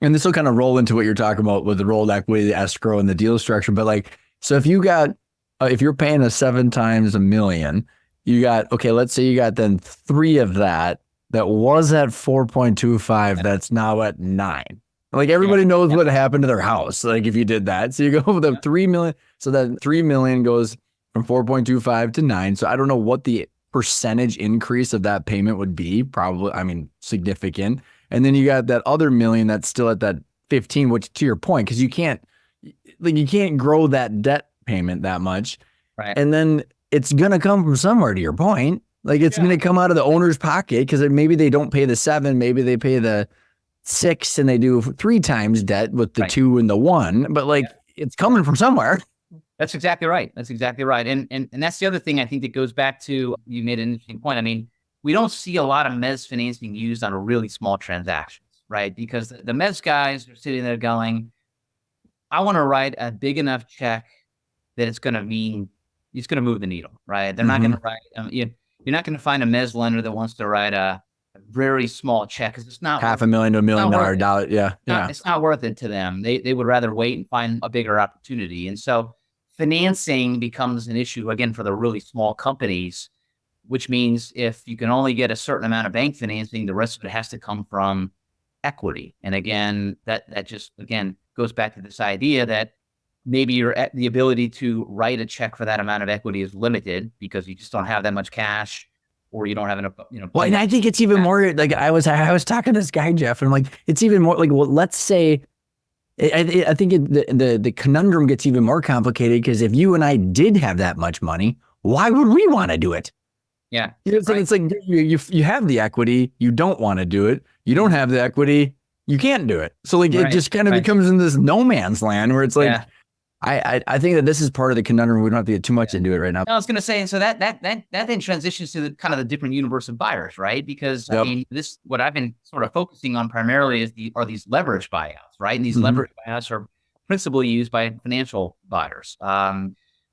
and this will kind of roll into what you're talking about with the rolled equity, the escrow, and the deal structure. But so if you're paying a 7 times $1 million, you got, let's say you got then 3 of that was at 4.25, that's now at 9. Everybody knows what happened to their house. If you did that, so you go with the 3 million. So that 3 million goes from 4.25 to 9. So I don't know what the percentage increase of that payment would be. Probably, significant. And then you got that other million that's still at that 15, which to your point, because you can't grow that debt payment that much. Right. And then it's gonna come from somewhere. To your point, it's gonna come out of the owner's pocket because maybe they don't pay the 7, maybe they pay the 6 and they do 3 times debt with the 2 and the 1, but it's coming from somewhere. That's exactly right. And that's the other thing I think that goes back to, you made an interesting point. We don't see a lot of mezz financing used on really small transactions, right? Because the mezz guys are sitting there going, I want to write a big enough check that it's going to move the needle, right? They're not going to write, you're not going to find a mezz lender that wants to write a very small check because it's not $500,000 to $1 million dollar. Yeah. It's not worth it to them. They would rather wait and find a bigger opportunity. And so financing becomes an issue again for the really small companies, which means if you can only get a certain amount of bank financing, the rest of it has to come from equity. And again, that just goes back to this idea that maybe the ability to write a check for that amount of equity is limited because you just don't have that much cash, or you don't have enough, Well, and I think it's even more I was talking to this guy, Jeff, and I'm it's even more let's say, I think the conundrum gets even more complicated because if you and I did have that much money, why would we want to do it? Yeah. It's you have the equity, you don't want to do it. You don't have the equity, you can't do it. So it just kind of becomes in this no man's land where it's I think that this is part of the conundrum. We don't have to get too much into it right now. I was going to say, so that then transitions to the kind of the different universe of buyers, right? Because what I've been sort of focusing on primarily are these leverage buyouts, right? And these leverage buyouts are principally used by financial buyers,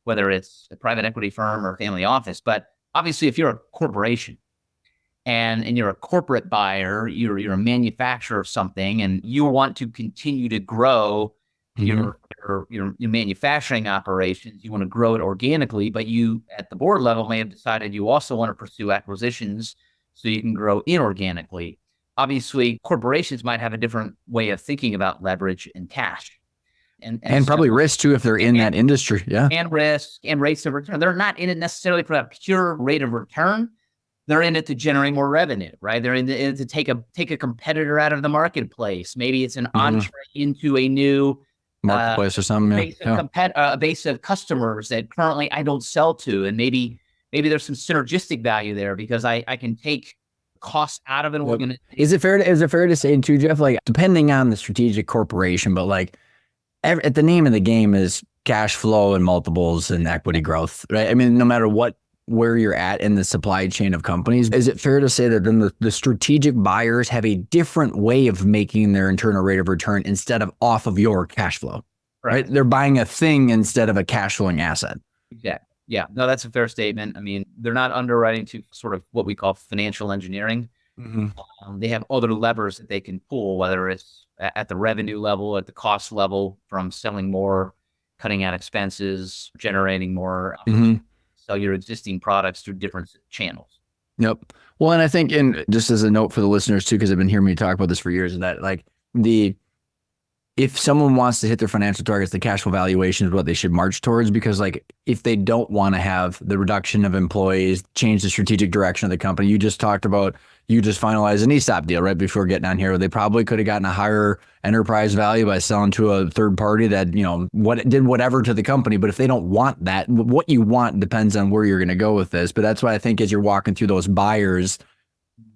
whether it's a private equity firm or family office. But obviously, if you're a corporation and you're a corporate buyer, you're a manufacturer of something, and you want to continue to grow your manufacturing operations, you want to grow it organically, but you at the board level may have decided you also want to pursue acquisitions so you can grow inorganically. Obviously, corporations might have a different way of thinking about leverage and cash. And probably risk too if they're in that industry. Yeah. And risk and rates of return. They're not in it necessarily for a pure rate of return. They're in it to generate more revenue, right? They're in it to take a competitor out of the marketplace. Maybe it's an entree into a new marketplace or something. A base of customers that currently I don't sell to. And maybe there's some synergistic value there because I can take costs out of an organization. Is it fair to say too, Jeff, depending on the strategic corporation, but at the name of the game is cash flow and multiples and equity growth, right? I mean, no matter where you're at in the supply chain of companies, is it fair to say that then the strategic buyers have a different way of making their internal rate of return instead of off of your cash flow, right? They're buying a thing instead of a cash flowing asset. Yeah, no, that's a fair statement. I mean, they're not underwriting to sort of what we call financial engineering. They have other levers that they can pull, whether it's at the revenue level, at the cost level, from selling more, cutting out expenses, generating more, sell your existing products through different channels. Yep. Well, and I think, and just as a note for the listeners too, because they've been hearing me talk about this for years, is that like if someone wants to hit their financial targets, the cash flow valuation is what they should march towards, because like if they don't want to have the reduction of employees, change the strategic direction of the company, you just finalized an ESOP deal right before getting on here. They probably could have gotten a higher enterprise value by selling to a third party that, did whatever to the company. But if they don't want that, what you want depends on where you're going to go with this. But that's why I think as you're walking through those buyers,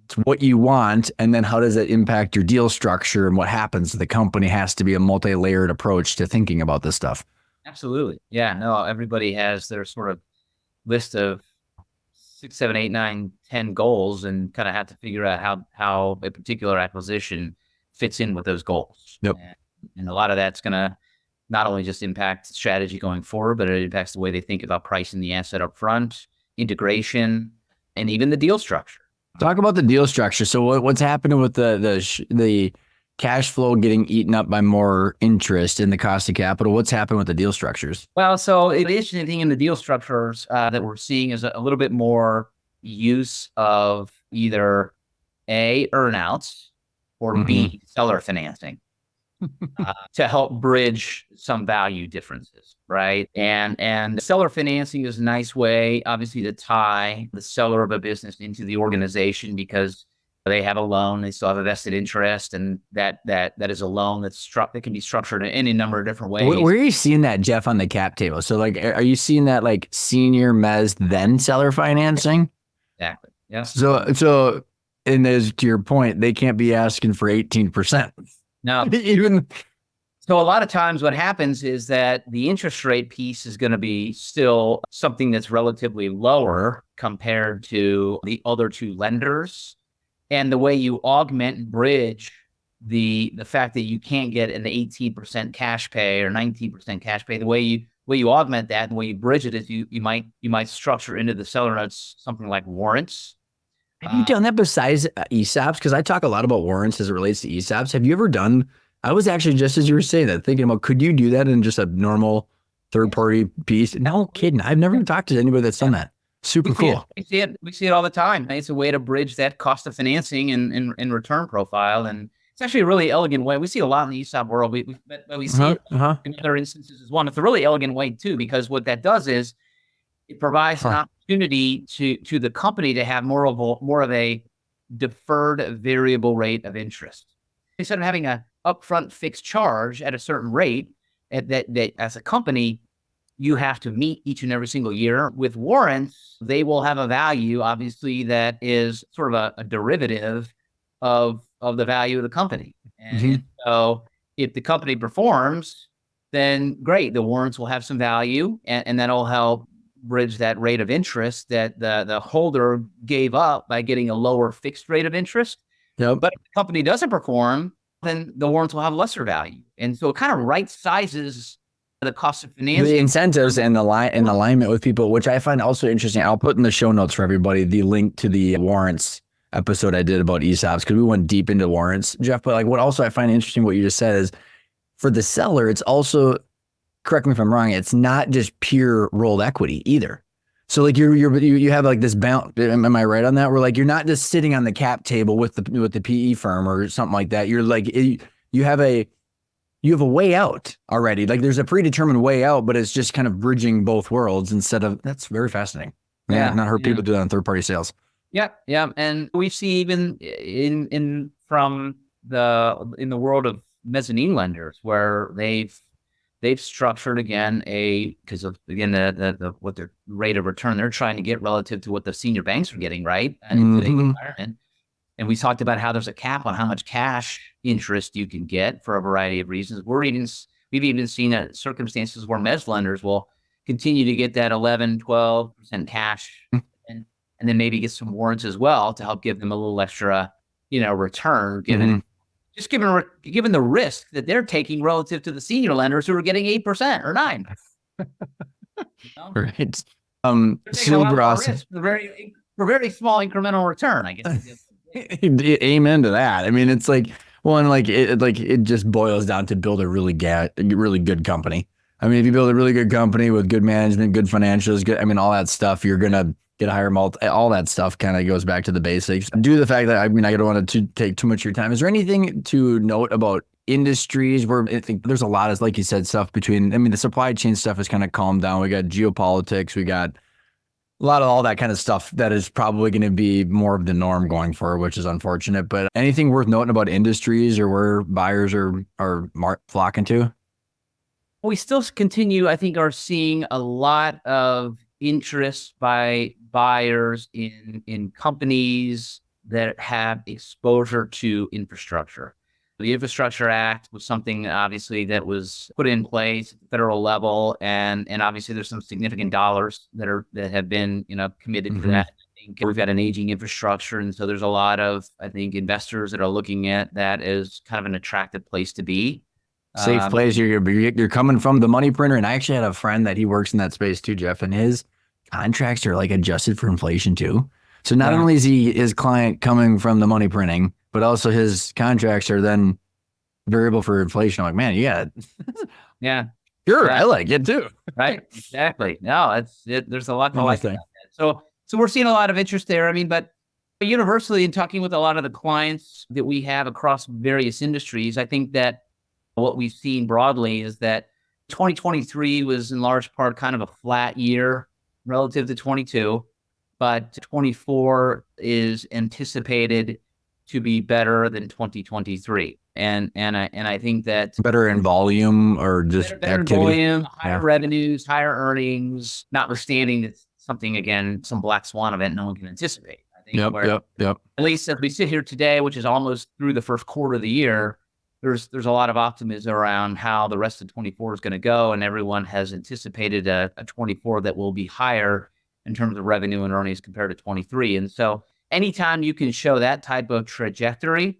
it's what you want, and then how does it impact your deal structure, and what happens to the company has to be a multi-layered approach to thinking about this stuff. Absolutely. Yeah, no, everybody has their sort of list of 6, 7, 8, 9, 10 goals, and kind of have to figure out how a particular acquisition fits in with those goals. Yep. And a lot of that's going to not only just impact strategy going forward, but it impacts the way they think about pricing the asset up front, integration, and even the deal structure. Talk about the deal structure. So what's happening with the cash flow getting eaten up by more interest in the cost of capital? What's happened with the deal structures? Well, so the interesting thing in the deal structures that we're seeing is a little bit more use of either A, earnouts, or B, seller financing to help bridge some value differences, right? And seller financing is a nice way, obviously, to tie the seller of a business into the organization, because they have a loan, they still have a vested interest, and that is a loan that can be structured in any number of different ways. Where are you seeing that, Jeff, on the cap table? So like, are you seeing that like senior mezz then seller financing? Exactly. Yeah. So, and as to your point, they can't be asking for 18%. No. So a lot of times what happens is that the interest rate piece is going to be still something that's relatively lower compared to the other two lenders. And the way you augment and bridge the fact that you can't get an 18% cash pay or 19% cash pay, the way you augment that and the way you bridge it is you might structure into the seller notes something like warrants. Have you done that besides ESOPs? Because I talk a lot about warrants as it relates to ESOPs. Have you ever done? I was actually, just as you were saying that, thinking about, could you do that in just a normal third-party piece? No kidding. I've never talked to anybody that's done that. Super cool. We see it all the time. It's a way to bridge that cost of financing and return profile. And it's actually a really elegant way. We see a lot in the ESOP world. We see it in other instances as well. It's a really elegant way too, because what that does is it provides an opportunity to the company to have more of a deferred variable rate of interest. Instead of having a upfront fixed charge at a certain rate that as a company you have to meet each and every single year. With warrants, they will have a value, obviously, that is sort of a derivative of the value of the company. And so if the company performs, then great, the warrants will have some value, and that'll help bridge that rate of interest that the holder gave up by getting a lower fixed rate of interest. Yep. But if the company doesn't perform, then the warrants will have lesser value. And so it kind of right sizes the cost of financing. The incentives and in alignment with people, which I find also interesting. I'll put in the show notes for everybody the link to the warrants episode I did about ESOPs, because we went deep into warrants, Jeff. But like, what also I find interesting, what you just said, is for the seller, it's also, correct me if I'm wrong, it's not just pure rolled equity either. So like you have like this bounce. Am I right on that? Where like you're not just sitting on the cap table with the PE firm or something like that. You're like you have a way out already. Like there's a predetermined way out, but it's just kind of bridging both worlds instead of. That's very fascinating. Yeah, not heard people do that on third party sales. Yeah, and we see even in the world of mezzanine lenders where they've structured again because of what their rate of return they're trying to get relative to what the senior banks are getting, right? And in today's environment. And we talked about how there's a cap on how much cash interest you can get for a variety of reasons. We've even seen circumstances where mezz lenders will continue to get that 11, 12% cash and then maybe get some warrants as well to help give them a little extra, return given the risk that they're taking relative to the senior lenders who are getting 8% or 9%. Right. Taking a lot Super more awesome. risk for very small incremental return, I guess. Amen to that. I mean, it's like, well, and it just boils down to build a really good company. I mean, if you build a really good company with good management, good financials, good, I mean, all that stuff, you're going to get a higher multiple. All that stuff kind of goes back to the basics. Due to the fact that, I mean, I don't want to take too much of your time. Is there anything to note about industries where I think there's a lot of, like you said, stuff between, I mean, the supply chain stuff has kind of calmed down. We got geopolitics, we got a lot of all that kind of stuff that is probably going to be more of the norm going forward, which is unfortunate. But anything worth noting about industries or where buyers are flocking to? We still continue, I think, are seeing a lot of interest by buyers in companies that have exposure to infrastructure. The Infrastructure Act was something obviously that was put in place at the federal level, and obviously there's some significant dollars that have been committed to that. I think we've got an aging infrastructure, and so there's a lot of, I think, investors that are looking at that as kind of an attractive place to be. Safe place. You're coming from the money printer, and I actually had a friend that he works in that space too, Jeff, and his contracts are like adjusted for inflation too. So not only is his client coming from the money printing, but also his contracts are then variable for inflation. I'm like, man, you got it. Yeah. Sure, I like it too. Right. Exactly. No, there's a lot to like about that. So we're seeing a lot of interest there. I mean, but universally, in talking with a lot of the clients that we have across various industries, I think that what we've seen broadly is that 2023 was in large part kind of a flat year relative to 22, but 24 is anticipated to be better than 2023. And I think that better in volume or just better activity. Volume, higher revenues, higher earnings, notwithstanding that's something, again, some black swan event no one can anticipate. I think Yep. At least as we sit here today, which is almost through the first quarter of the year, there's a lot of optimism around how the rest of 24 is going to go, and everyone has anticipated a 24 that will be higher in terms of revenue and earnings compared to 23. And so anytime you can show that type of trajectory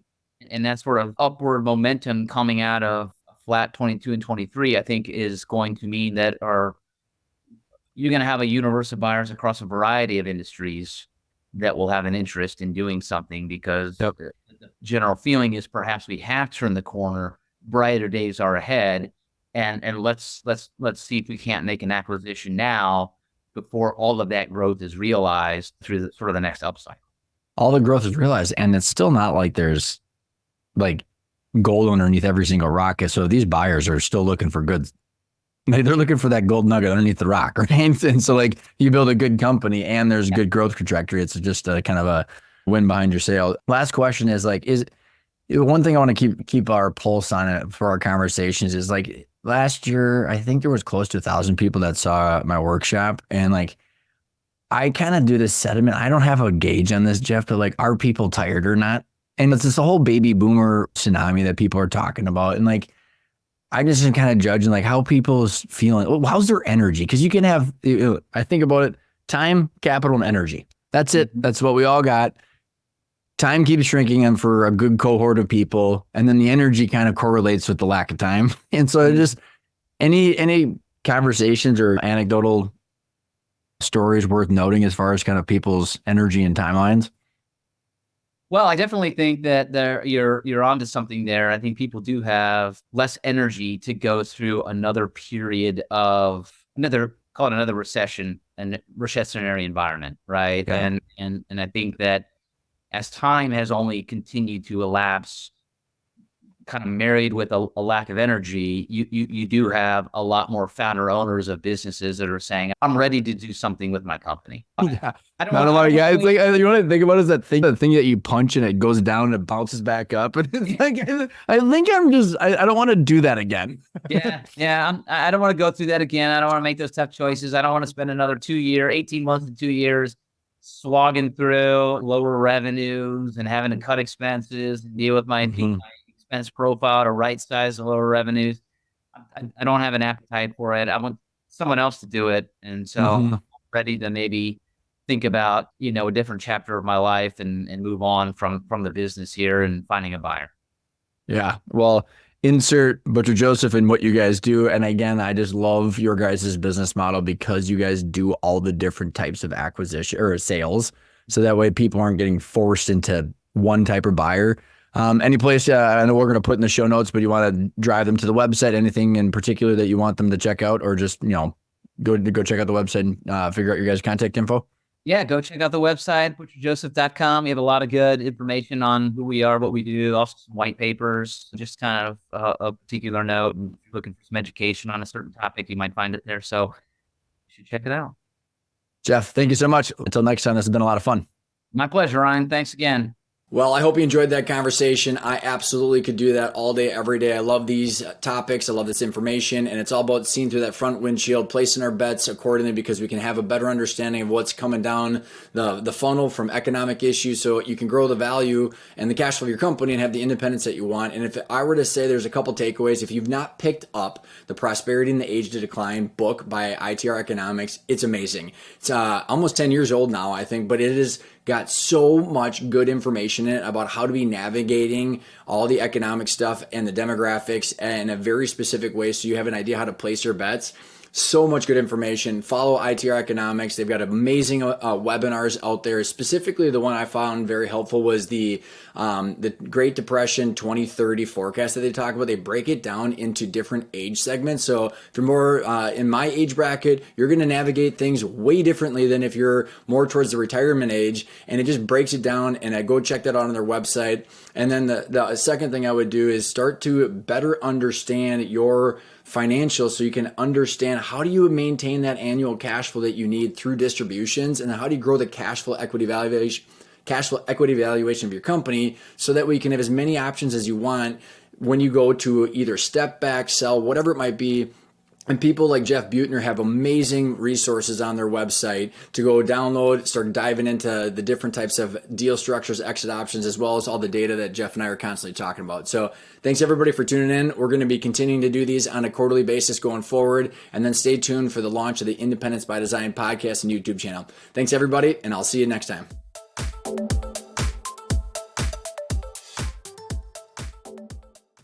and that sort of upward momentum coming out of a flat 22 and 23, I think is going to mean that you're going to have a universe of buyers across a variety of industries that will have an interest in doing something, because the general feeling is perhaps we have turned the corner, brighter days are ahead, and let's see if we can't make an acquisition now before all of that growth is realized through the sort of the next upcycle. All the growth is realized, and it's still not like there's like gold underneath every single rock. So these buyers are still looking for goods. They're looking for that gold nugget underneath the rock, right? And so like you build a good company and there's a good growth trajectory. It's just a kind of a win behind your sail. Last question is like, is one thing I want to keep our pulse on it for our conversations is like last year, I think there was close to 1,000 people that saw my workshop. And like, I kind of do this sentiment. I don't have a gauge on this, Jeff, but like, are people tired or not? And it's this whole baby boomer tsunami that people are talking about. And like, I just am kind of judging like how people's feeling. Well, how's their energy? Because you can have, I think about it, time, capital, and energy. That's it. That's what we all got. Time keeps shrinking and for a good cohort of people. And then the energy kind of correlates with the lack of time. And so just any conversations or anecdotal stories worth noting as far as kind of people's energy and timelines? Well, I definitely think that you're onto something there. I think people do have less energy to go through another period of call it another recession and recessionary environment, right? Yeah. And I think that as time has only continued to elapse, kind of married with a lack of energy, you do have a lot more founder owners of businesses that are saying, I'm ready to do something with my company. Yeah. Not a lot of guys. Like, you want to think about is that thing that you punch and it goes down and it bounces back up. And it's like, I think I don't want to do that again. Yeah. I don't want to go through that again. I don't want to make those tough choices. I don't want to spend another 18 months to 2 years slogging through lower revenues and having to cut expenses and deal with my expense profile to right size the lower revenues. I don't have an appetite for it. I want someone else to do it. And so I'm ready to maybe think about, a different chapter of my life and move on from the business here and finding a buyer. Yeah. Well, insert Butcher Joseph in what you guys do. And again, I just love your guys' business model because you guys do all the different types of acquisition or sales. So that way people aren't getting forced into one type of buyer. Any place, I know we're going to put in the show notes, but you want to drive them to the website, anything in particular that you want them to check out, or just, go check out the website and figure out your guys' contact info? Yeah, go check out the website, ButcherJoseph.com. We have a lot of good information on who we are, what we do, also some white papers, just kind of a particular note. And if you're looking for some education on a certain topic, you might find it there. So you should check it out. Jeff, thank you so much. Until next time, this has been a lot of fun. My pleasure, Ryan. Thanks again. Well, I hope you enjoyed that conversation. I absolutely could do that all day, every day. I love these topics. I love this information. And it's all about seeing through that front windshield, placing our bets accordingly, because we can have a better understanding of what's coming down the funnel from economic issues, so you can grow the value and the cash flow of your company and have the independence that you want. And if I were to say there's a couple takeaways, if you've not picked up the Prosperity in the Age to Decline book by ITR Economics, it's amazing. It's almost 10 years old now, I think, but it is got so much good information in it about how to be navigating all the economic stuff and the demographics in a very specific way, so you have an idea how to place your bets. So much good information. Follow ITR Economics. They've got amazing webinars out there. Specifically, the one I found very helpful was the Great Depression 2030 forecast that they talk about. They break it down into different age segments. So if you're more in my age bracket, you're going to navigate things way differently than if you're more towards the retirement age. And it just breaks it down. And I go check that out on their website. And then the second thing I would do is start to better understand your financials, so you can understand how do you maintain that annual cash flow that you need through distributions, and how do you grow the cash flow equity valuation of your company, so that way you can have as many options as you want when you go to either step back, sell, whatever it might be. And people like Jeff Butner have amazing resources on their website to go download, start diving into the different types of deal structures, exit options, as well as all the data that Jeff and I are constantly talking about. So thanks everybody for tuning in. We're going to be continuing to do these on a quarterly basis going forward. And then stay tuned for the launch of the Independence by Design podcast and YouTube channel. Thanks everybody, and I'll see you next time.